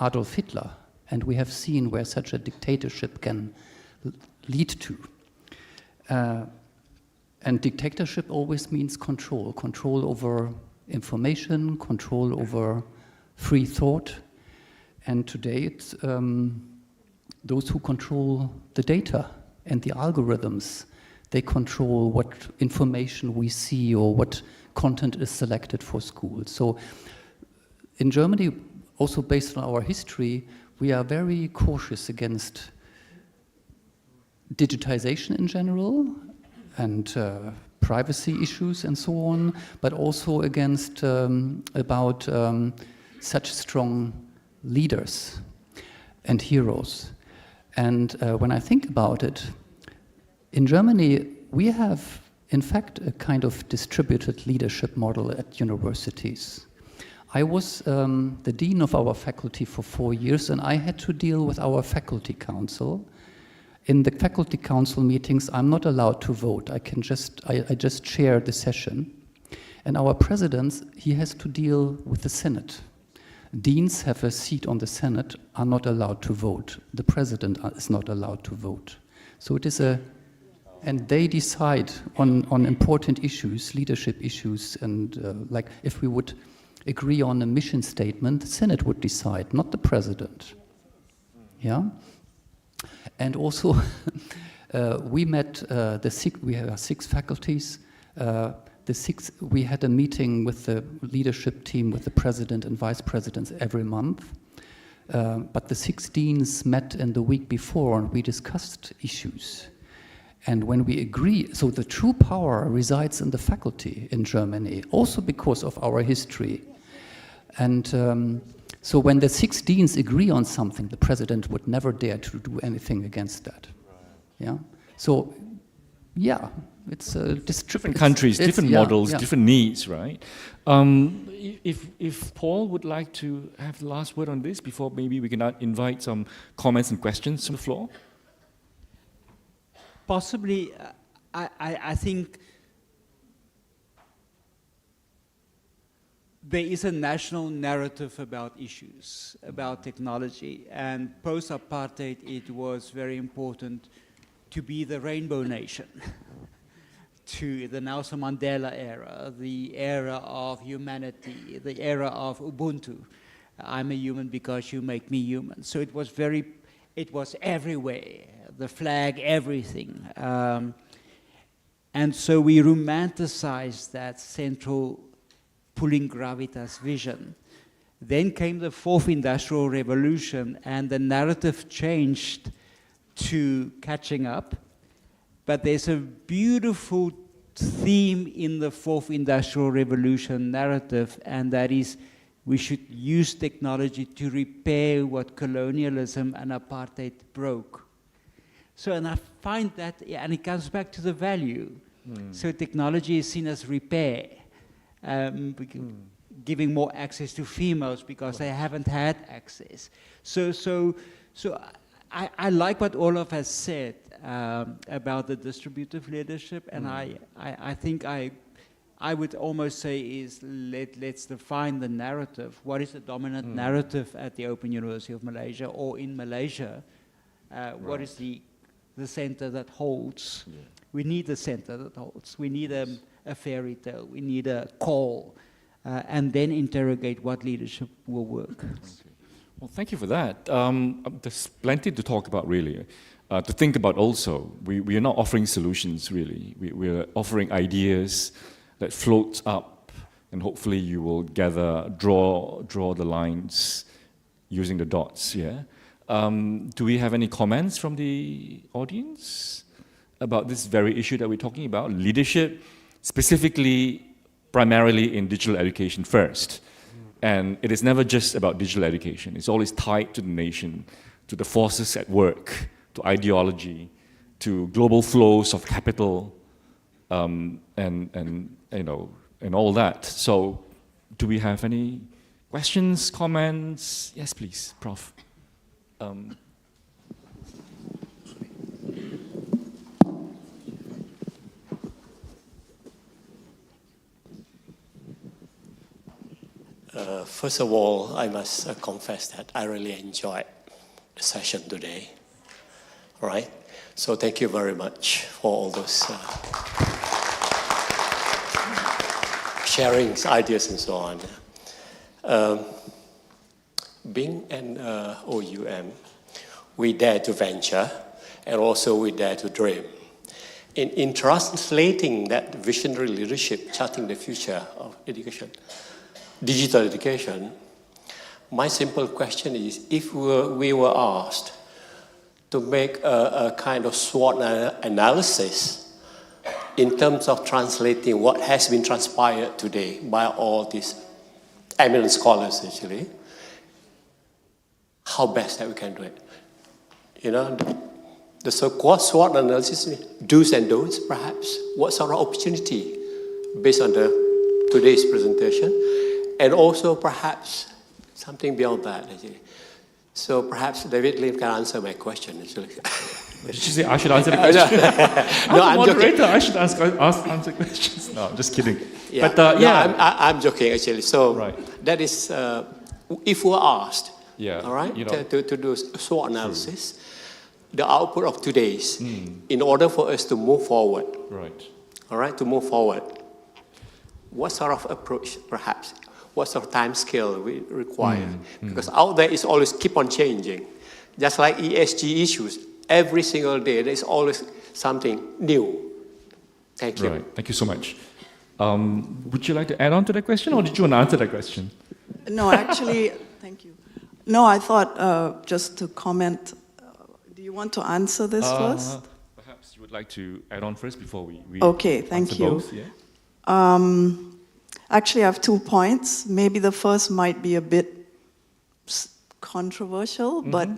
Adolf Hitler. And we have seen where such a dictatorship can lead to. And dictatorship always means control. Control over information, control over free thought. And today it's those who control the data and the algorithms. They control what information we see or what content is selected for school. So in Germany, also based on our history, we are very cautious against digitization in general and privacy issues and so on, but also against about such strong leaders and heroes. And when I think about it, in Germany, we have, in fact, a kind of distributed leadership model at universities. I was the dean of our faculty for 4 years, and I had to deal with our faculty council. In the faculty council meetings, I'm not allowed to vote. I just chair the session. And our president, he has to deal with the Senate. Deans have a seat on the Senate, are not allowed to vote. The president is not allowed to vote. So it is and they decide on important issues, leadership issues, and like if we would agree on a mission statement, the Senate would decide, not the president. Yeah? And also, we met we have 6 faculties. We had a meeting with the leadership team, with the president and vice presidents every month. But the 6 deans met in the week before, and we discussed issues. And when we agree, so the true power resides in the faculty in Germany, also because of our history. And so when the 6 deans agree on something, the president would never dare to do anything against that. Yeah. So, yeah, it's different countries, different models, different needs, right? If Paul would like to have the last word on this before maybe we can invite some comments and questions from the floor. Possibly, I think there is a national narrative about issues, about technology, and post-apartheid it was very important to be the rainbow nation, to the Nelson Mandela era, the era of humanity, the era of Ubuntu. I'm a human because you make me human. So it was everywhere, the flag, everything. And so we romanticized that central pulling gravitas vision. Then came the 4th Industrial Revolution, and the narrative changed to catching up. But there's a beautiful theme in the 4th Industrial Revolution narrative, and that is We should use technology to repair what colonialism and apartheid broke. So, and I find that, and it comes back to the value. So technology is seen as repair, giving more access to females because they haven't had access. So I like what Olaf has said about the distributive leadership, and I think I would almost say is let's define the narrative. What is the dominant narrative at the Open University of Malaysia or in Malaysia? What is the center that holds? Yeah. We need a center that holds. We need a fairy tale. We need a call, and then interrogate what leadership will work. Okay. Well, thank you for that. There's plenty to talk about, really. To think about also. We are not offering solutions, really. We're offering ideas that float up, and hopefully you will draw the lines using the dots, yeah? Do we have any comments from the audience about this very issue that we're talking about? Leadership, specifically, primarily in digital education first. And it is never just about digital education. It's always tied to the nation, to the forces at work, to ideology, to global flows of capital, and all that. So, do we have any questions, comments? Yes, please, Prof. First of all, I must confess that I really enjoyed the session today. All right? So thank you very much for all those sharing ideas and so on. Being an OUM, we dare to venture, and also we dare to dream. In translating that visionary leadership, charting the future of education, digital education, my simple question is, if we were asked to make a kind of SWOT analysis in terms of translating what has been transpired today by all these eminent scholars, actually, how best that we can do it. You know, the so-called SWOT analysis, do's and don'ts, perhaps. What sort of opportunity based on today's presentation? And also, perhaps, something beyond that, actually. So perhaps David Lim can answer my question, actually. Did you say I should answer the question? No, I'm moderator, joking. I should answer questions. No, I'm just kidding. Yeah. But I'm joking, actually. So that is, if we're asked, all right, to do a SWOT analysis, the output of today's, in order for us to move forward, all right, to move forward, what sort of approach, perhaps? What sort of time scale we require? Because out there is always keep on changing. Just like ESG issues, every single day there's always something new. Thank you. Right. Thank you so much. Would you like to add on to that question, or did you want to answer that question? No, actually, thank you. No, I thought just to comment. Do you want to answer this first? Perhaps you would like to add on first before we okay, thank you. Both, yeah? Actually, I have 2 points. Maybe the first might be a bit controversial, but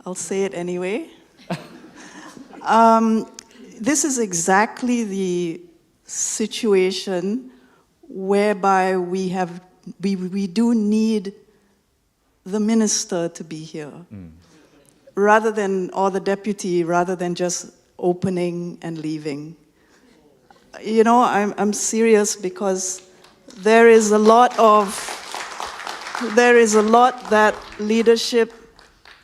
I'll say it anyway. This is exactly the situation whereby we do need the minister to be here, rather than, or the deputy, rather than just opening and leaving. You know, I'm serious, because there is a lot that leadership,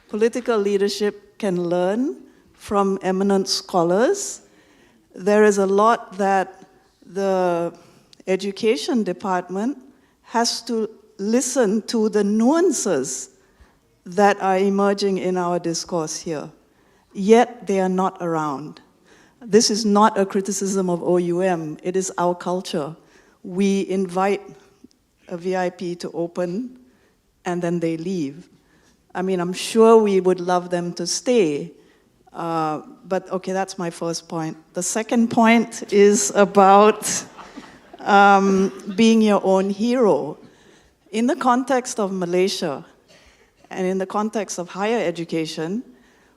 political leadership, can learn from eminent scholars. There is a lot that the education department has to listen to the nuances that are emerging in our discourse here, yet they are not around. This is not a criticism of OUM, it is our culture. We invite a VIP to open, and then they leave. I mean, I'm sure we would love them to stay, but okay, that's my first point. The second point is about being your own hero. in the context of Malaysia and in the context of higher education,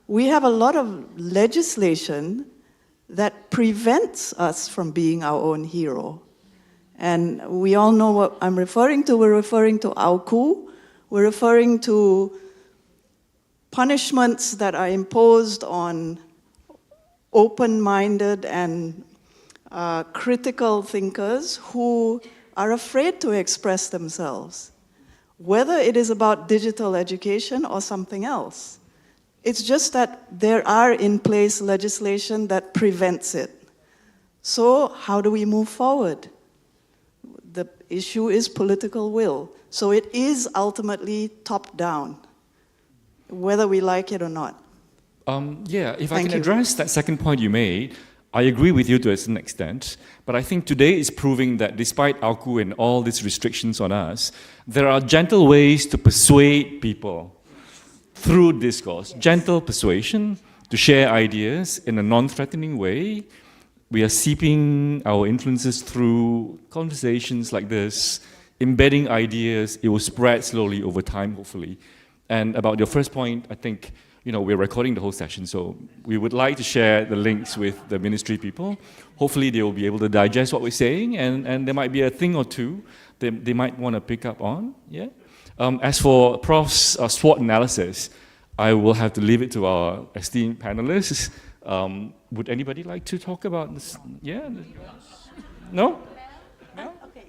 we have a lot of legislation that prevents us from being our own hero. And we all know what I'm referring to. We're referring to AUKU. We're referring to punishments that are imposed on open-minded and critical thinkers who are afraid to express themselves, whether it is about digital education or something else. It's just that there are in place legislation that prevents it. So how do we move forward? The issue is political will. So it is ultimately top-down, whether we like it or not. Yeah, if I Thank can you. address that second point you made, I agree with you to a certain extent, but I think today is proving that despite AUKU and all these restrictions on us, there are gentle ways to persuade people through discourse, gentle persuasion, to share ideas in a non-threatening way. We are seeping our influences through conversations like this, embedding ideas. It will spread slowly over time, hopefully. And about your first point, I think, we're recording the whole session, so we would like to share the links with the ministry people. Hopefully they will be able to digest what we're saying, and there might be a thing or two they might want to pick up on. Yeah. As for Prof's SWOT analysis, I will have to leave it to our esteemed panelists. Would anybody like to talk about this? Yeah? No? Okay.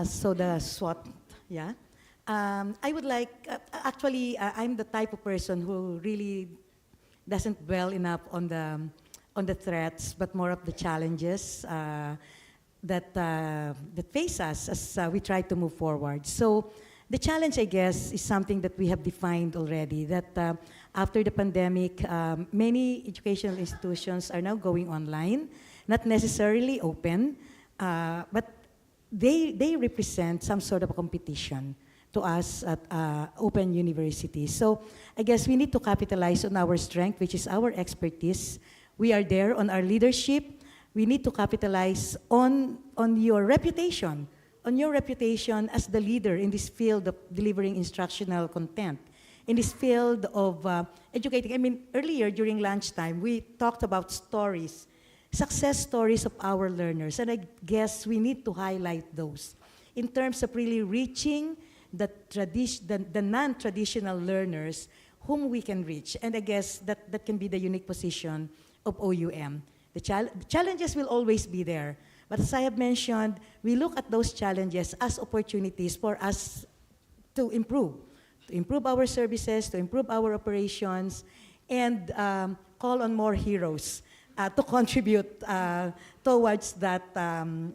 So the SWOT, yeah. I would like, actually, I'm the type of person who really doesn't dwell enough on the threats, but more of the challenges that face us as we try to move forward. So the challenge, I guess, is something that we have defined already, that after the pandemic, many educational institutions are now going online, not necessarily open, but they represent some sort of a competition to us at open universities. So I guess we need to capitalize on our strength, which is our expertise. We are there on our leadership. We need to capitalize on your reputation, as the leader in this field of delivering instructional content, in this field of educating. I mean, earlier during lunchtime, we talked about stories, success stories of our learners, and I guess we need to highlight those in terms of really reaching the non-traditional learners whom we can reach. And I guess that can be the unique position of OUM. The challenges will always be there. But as I have mentioned, we look at those challenges as opportunities for us to improve our services, to improve our operations, and call on more heroes to contribute towards that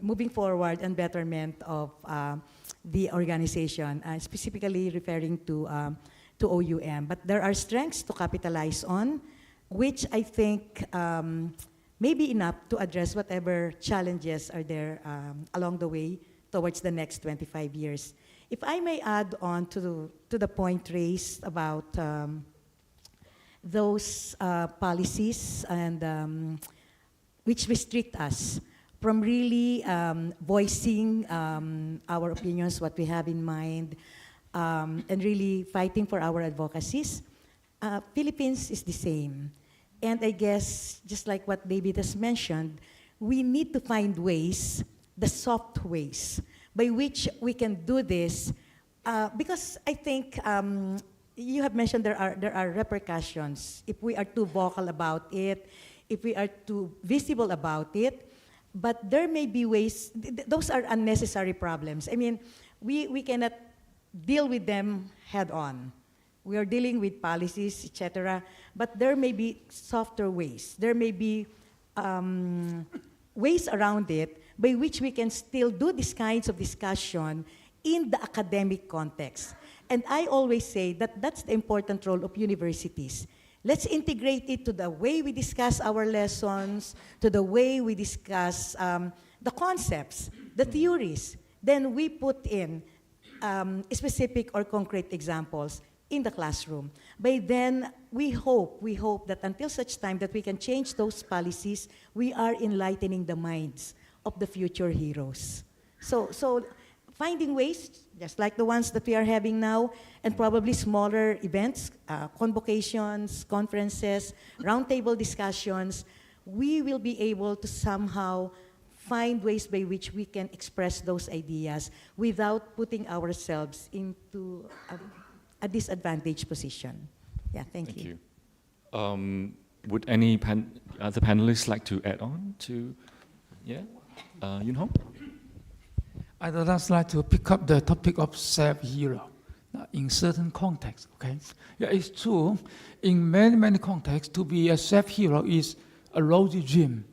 moving forward and betterment of the organization, specifically referring to OUM. But there are strengths to capitalize on, which I think may be enough to address whatever challenges are there along the way towards the next 25 years. If I may add on to the point raised about those policies and which restrict us from really voicing our opinions, what we have in mind, and really fighting for our advocacies. Philippines is the same. And I guess, just like what David has mentioned, we need to find ways, the soft ways, by which we can do this, because I think you have mentioned there are repercussions if we are too vocal about it, if we are too visible about it. But there may be ways, those are unnecessary problems. I mean, we cannot deal with them head on. We are dealing with policies, etc. But there may be softer ways. There may be ways around it by which we can still do these kinds of discussion in the academic context. And I always say that that's the important role of universities. Let's integrate it to the way we discuss our lessons, to the way we discuss the concepts, the theories. Then we put in specific or concrete examples in the classroom. By then, we hope that until such time that we can change those policies, we are enlightening the minds of the future heroes. So finding ways, just like the ones that we are having now, and probably smaller events, convocations, conferences, roundtable discussions, we will be able to somehow find ways by which we can express those ideas without putting ourselves into a disadvantaged position. Yeah, thank you. Would any other panelists like to add on to, Yun Hong? I'd just like to pick up the topic of self-hero in certain contexts, okay? Yeah, it's true. In many, many contexts, to be a self-hero is a rosy dream.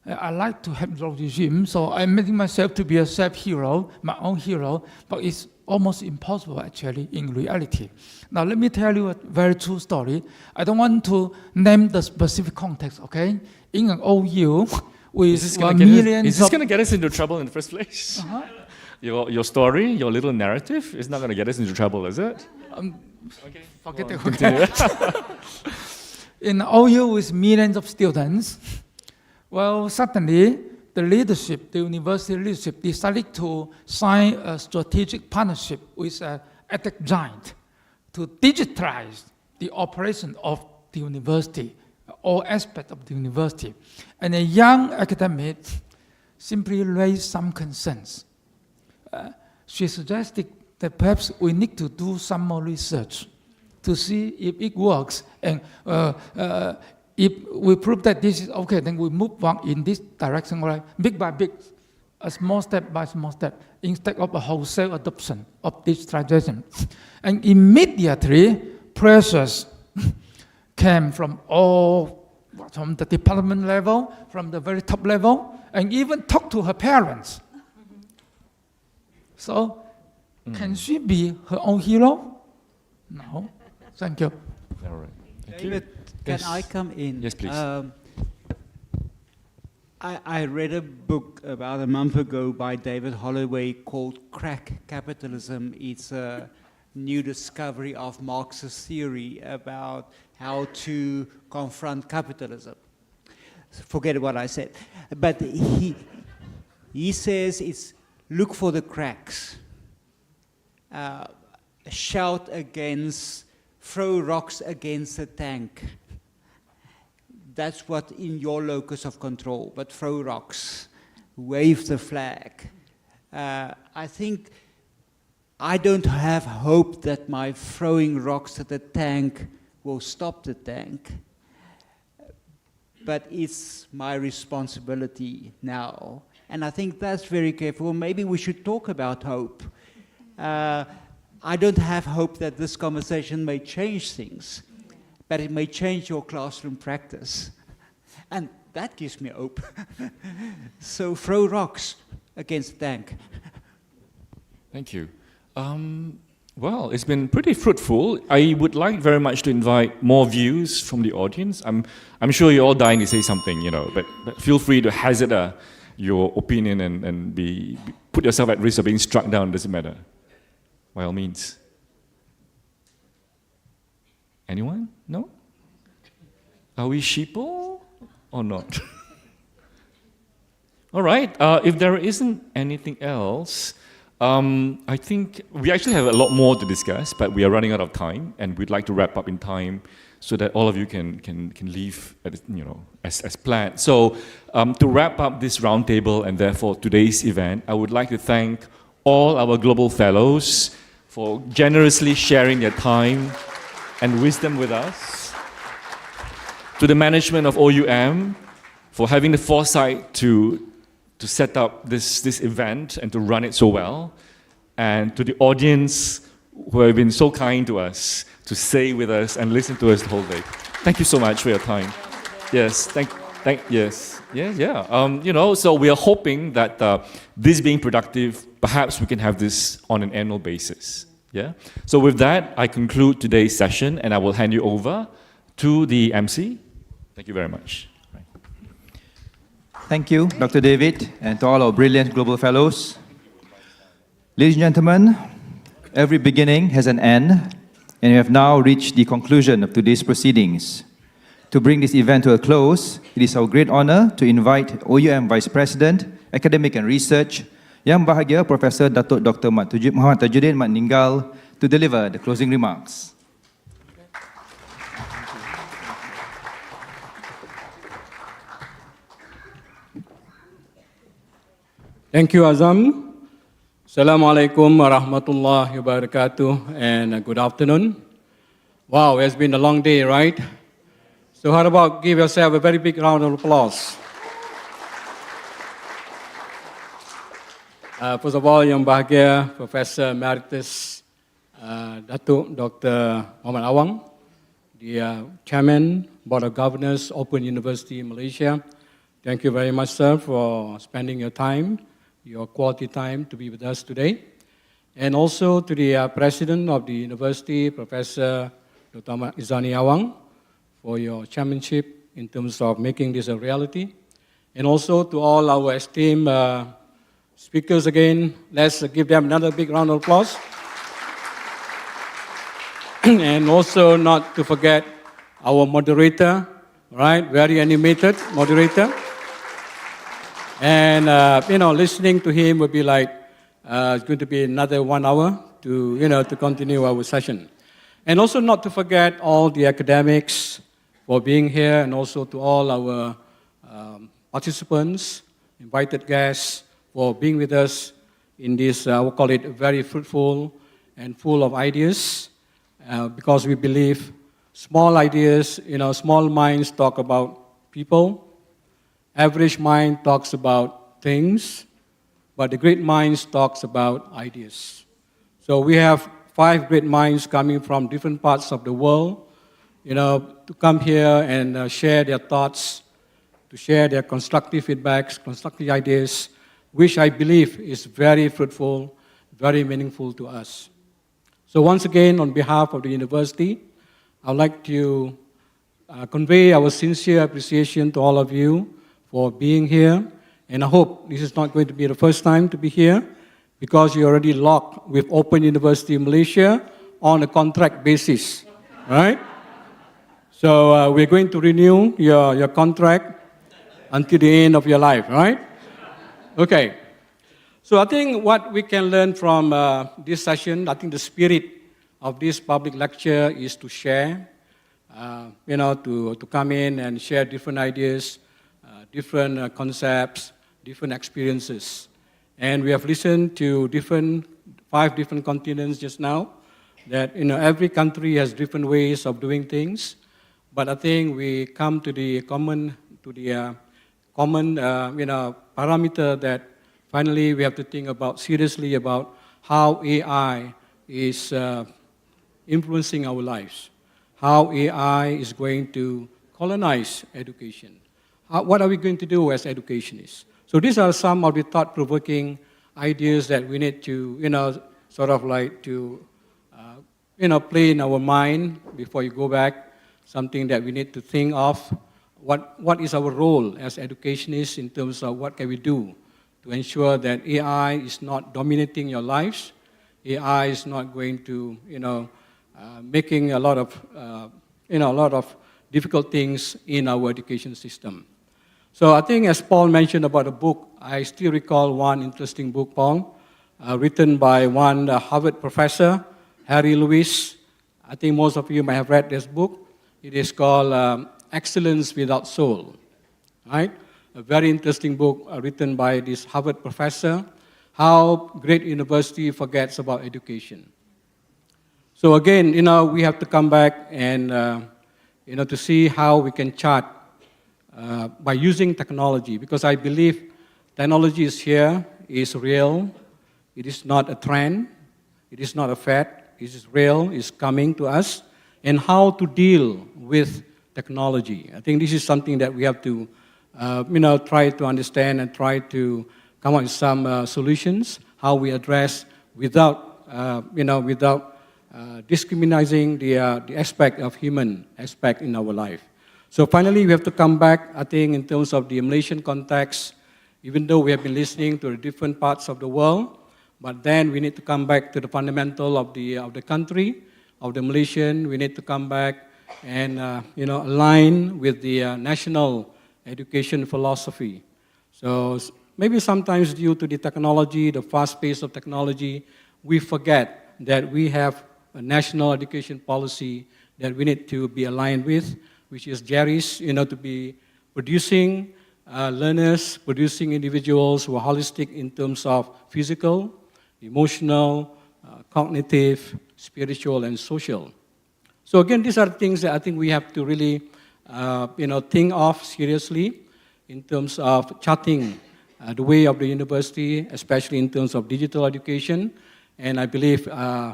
I like to have rosy dream, so I'm making myself to be a self-hero, my own hero, but it's almost impossible, actually, in reality. Now, let me tell you a very true story. I don't want to name the specific context, okay? In an OU, with millions Is this going to get us into trouble in the first place? Your story, your little narrative is not going to get us into trouble, is it? Okay, forget it. In OU with millions of students, well, suddenly the leadership, the university leadership, decided to sign a strategic partnership with an edtech giant to digitize the operation of the university, all aspects of the university. And a young academic simply raised some concerns. She suggested that perhaps we need to do some more research to see if it works. And if we prove that this is okay, then we move on in this direction, right? Big by big, a small step by small step, instead of a wholesale adoption of digitalization. And immediately, pressures came from from the department level, from the very top level, and even talked to her parents. So, can she be her own hero? No. Thank you. All right. Thank David, you. can I come in? Yes, please. I read a book about a month ago by David Holloway called Crack Capitalism. It's a new discovery of Marxist theory about how to confront capitalism. Forget what I said. But he says it's look for the cracks. Shout against, throw rocks against the tank. That's what in your locus of control, but throw rocks, wave the flag. I think I don't have hope that my throwing rocks at the tank will stop the tank, but it's my responsibility now. And I think that's very careful. Maybe we should talk about hope. I don't have hope that this conversation may change things, but it may change your classroom practice. And that gives me hope. So throw rocks against the tank. Thank you. Well, it's been pretty fruitful. I would like very much to invite more views from the audience. I'm sure you're all dying to say something, but feel free to hazard your opinion and put yourself at risk of being struck down. Doesn't matter. By all means. Anyone? No? Are we sheeple or not? All right. If there isn't anything else, I think we actually have a lot more to discuss, but we are running out of time, and we'd like to wrap up in time so that all of you can leave as planned. So to wrap up this roundtable and therefore today's event, I would like to thank all our global fellows for generously sharing their time and wisdom with us. To the management of OUM for having the foresight to set up this event and to run it so well. And to the audience who have been so kind to us to stay with us and listen to us the whole day. Thank you so much for your time. Yes, yes. Yeah. So we are hoping that this being productive, perhaps we can have this on an annual basis. Yeah. So with that, I conclude today's session, and I will hand you over to the MC. Thank you very much. Thank you, Dr. David, and to all our brilliant global fellows. Ladies and gentlemen, every beginning has an end, and we have now reached the conclusion of today's proceedings. To bring this event to a close, it is our great honor to invite OUM Vice President, Academic and Research, Yang Bahagia Profesor Datuk Dr. Muhammad Tajuddin Mat Ninggal to deliver the closing remarks. Thank you, Azam. Assalamualaikum warahmatullahi wabarakatuh, and good afternoon. Wow, it's been a long day, right? So how about give yourself a very big round of applause. First of all, Yang Bahagia Professor Emeritus Datuk Dr. Muhammad Awang, the Chairman, Board of Governors, Open University Malaysia. Thank you very much, sir, for spending your time, your quality time to be with us today. And also to the President of the University, Professor Dr. Ahmad Izani Awang, for your chairmanship in terms of making this a reality. And also to all our esteemed speakers again, let's give them another big round of applause. And also not to forget our moderator, right? Very animated moderator. And, listening to him would be like, it's going to be another 1 hour to continue our session. And also not to forget all the academics for being here, and also to all our participants, invited guests, for being with us in this, I will call it, very fruitful and full of ideas, because we believe small ideas, small minds talk about people, average mind talks about things, but the great minds talks about ideas. So we have 5 great minds coming from different parts of the world, to come here and share their thoughts, to share their constructive feedbacks, constructive ideas, which I believe is very fruitful, very meaningful to us. So once again, on behalf of the university, I'd like to convey our sincere appreciation to all of you for being here. And I hope this is not going to be the first time to be here, because you're already locked with Open University Malaysia on a contract basis, right? So we're going to renew your contract until the end of your life, right? Okay. So I think what we can learn from this session, I think the spirit of this public lecture is to share, to come in and share different ideas, different concepts, different experiences. And we have listened to 5 different continents just now, that every country has different ways of doing things. But I think we come to the common parameter that finally we have to think seriously about how AI is influencing our lives, how AI is going to colonize education. What are we going to do as educationists? So these are some of the thought-provoking ideas that we need to, play in our mind before you go back. Something that we need to think of. What is our role as educationists in terms of what can we do to ensure that AI is not dominating your lives? AI is not going to, making a lot of difficult things in our education system. So I think, as Paul mentioned about a book, I still recall one interesting book, Paul, written by one Harvard professor, Harry Lewis. I think most of you might have read this book. It is called Excellence Without Soul, right? A very interesting book written by this Harvard professor, How Great University Forgets About Education. So again, we have to come back and, to see how we can chart by using technology, because I believe technology is here, is real, it is not a trend, it is not a fad, it is real, it's coming to us, and how to deal with technology. I think this is something that we have to, try to understand and try to come up with some solutions, how we address without discriminating the aspect of human aspect in our life. So finally, we have to come back, I think, in terms of the Malaysian context, even though we have been listening to the different parts of the world, but then we need to come back to the fundamental of the country, of the Malaysian. We need to come back and align with the national education philosophy. So maybe sometimes due to the technology, the fast pace of technology, we forget that we have a national education policy that we need to be aligned with, which is Jerry's, to be producing learners, producing individuals who are holistic in terms of physical, emotional, cognitive, spiritual, and social. So again, these are things that I think we have to really, think of seriously in terms of charting the way of the university, especially in terms of digital education. And I believe, Professor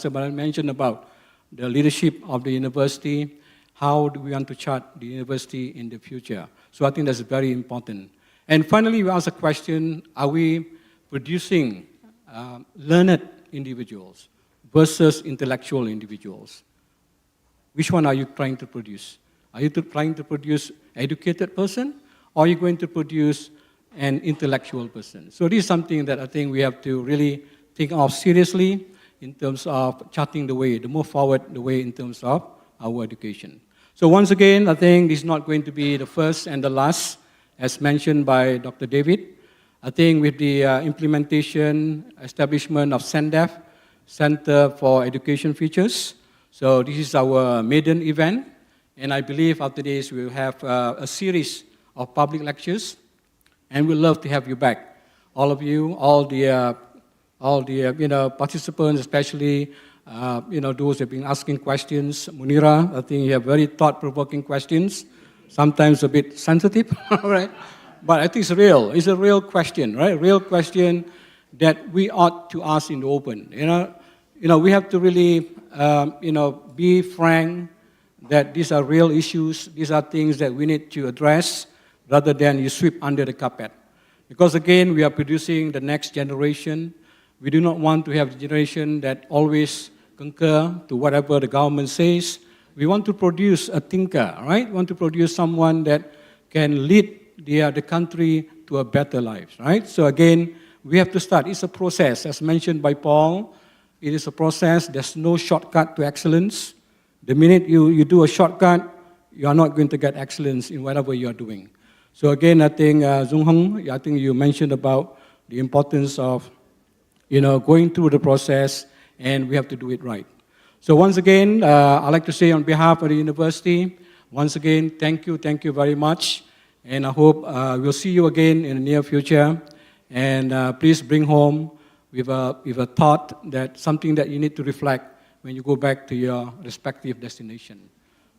Banaria mentioned about the leadership of the university. How do we want to chart the university in the future? So I think that's very important. And finally, we ask a question, are we producing learned individuals versus intellectual individuals? Which one are you trying to produce? Are you trying to produce educated person, or are you going to produce an intellectual person? So this is something that I think we have to really think of seriously in terms of charting the way, the move forward the way in terms of our education. So once again, I think this is not going to be the first and the last, as mentioned by Dr. David. I think with the implementation, establishment of CENDEF, Center for Education Futures, so this is our maiden event, and I believe after this we will have a series of public lectures, and we'd love to have you back, all of you, all the participants, especially those who have been asking questions. Munira, I think you have very thought-provoking questions, sometimes a bit sensitive, right? But I think it's real. It's a real question, right? Real question that we ought to ask in the open. We have to really, be frank that these are real issues. These are things that we need to address rather than you sweep under the carpet. Because again, we are producing the next generation. We do not want to have a generation that always concur to whatever the government says. We want to produce a thinker, right? We want to produce someone that can lead the country to a better life, right? So again, we have to start. It's a process, as mentioned by Paul. It is a process. There's no shortcut to excellence. The minute you do a shortcut, you are not going to get excellence in whatever you are doing. So again, I think, Zung Hong, I think you mentioned about the importance of, going through the process, and we have to do it right. So once again, I'd like to say on behalf of the university, once again, thank you very much. And I hope we'll see you again in the near future. And please bring home with a thought that something that you need to reflect when you go back to your respective destination.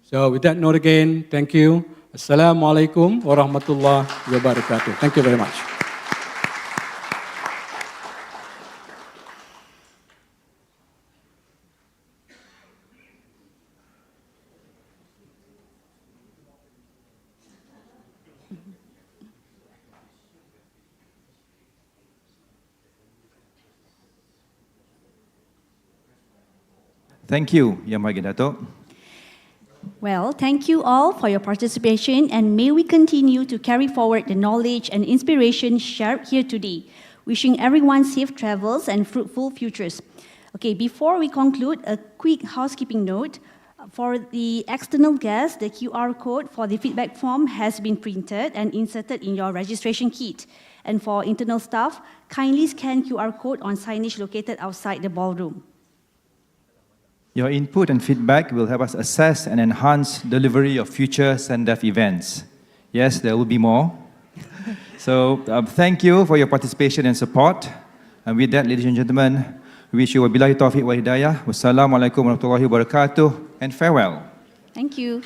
So with that note again, thank you. Assalamualaikum warahmatullahi wabarakatuh. Thank you very much. Thank you, Yang Maha Dato'. Well, thank you all for your participation, and may we continue to carry forward the knowledge and inspiration shared here today. Wishing everyone safe travels and fruitful futures. Okay, before we conclude, a quick housekeeping note. For the external guests, the QR code for the feedback form has been printed and inserted in your registration kit. And for internal staff, kindly scan QR code on signage located outside the ballroom. Your input and feedback will help us assess and enhance delivery of future CENDEF events. Yes, there will be more. So thank you for your participation and support. And with that, ladies and gentlemen, we wish you wabillahi taufiq wa hidayah. Wassalamualaikum warahmatullahi wabarakatuh, and farewell. Thank you.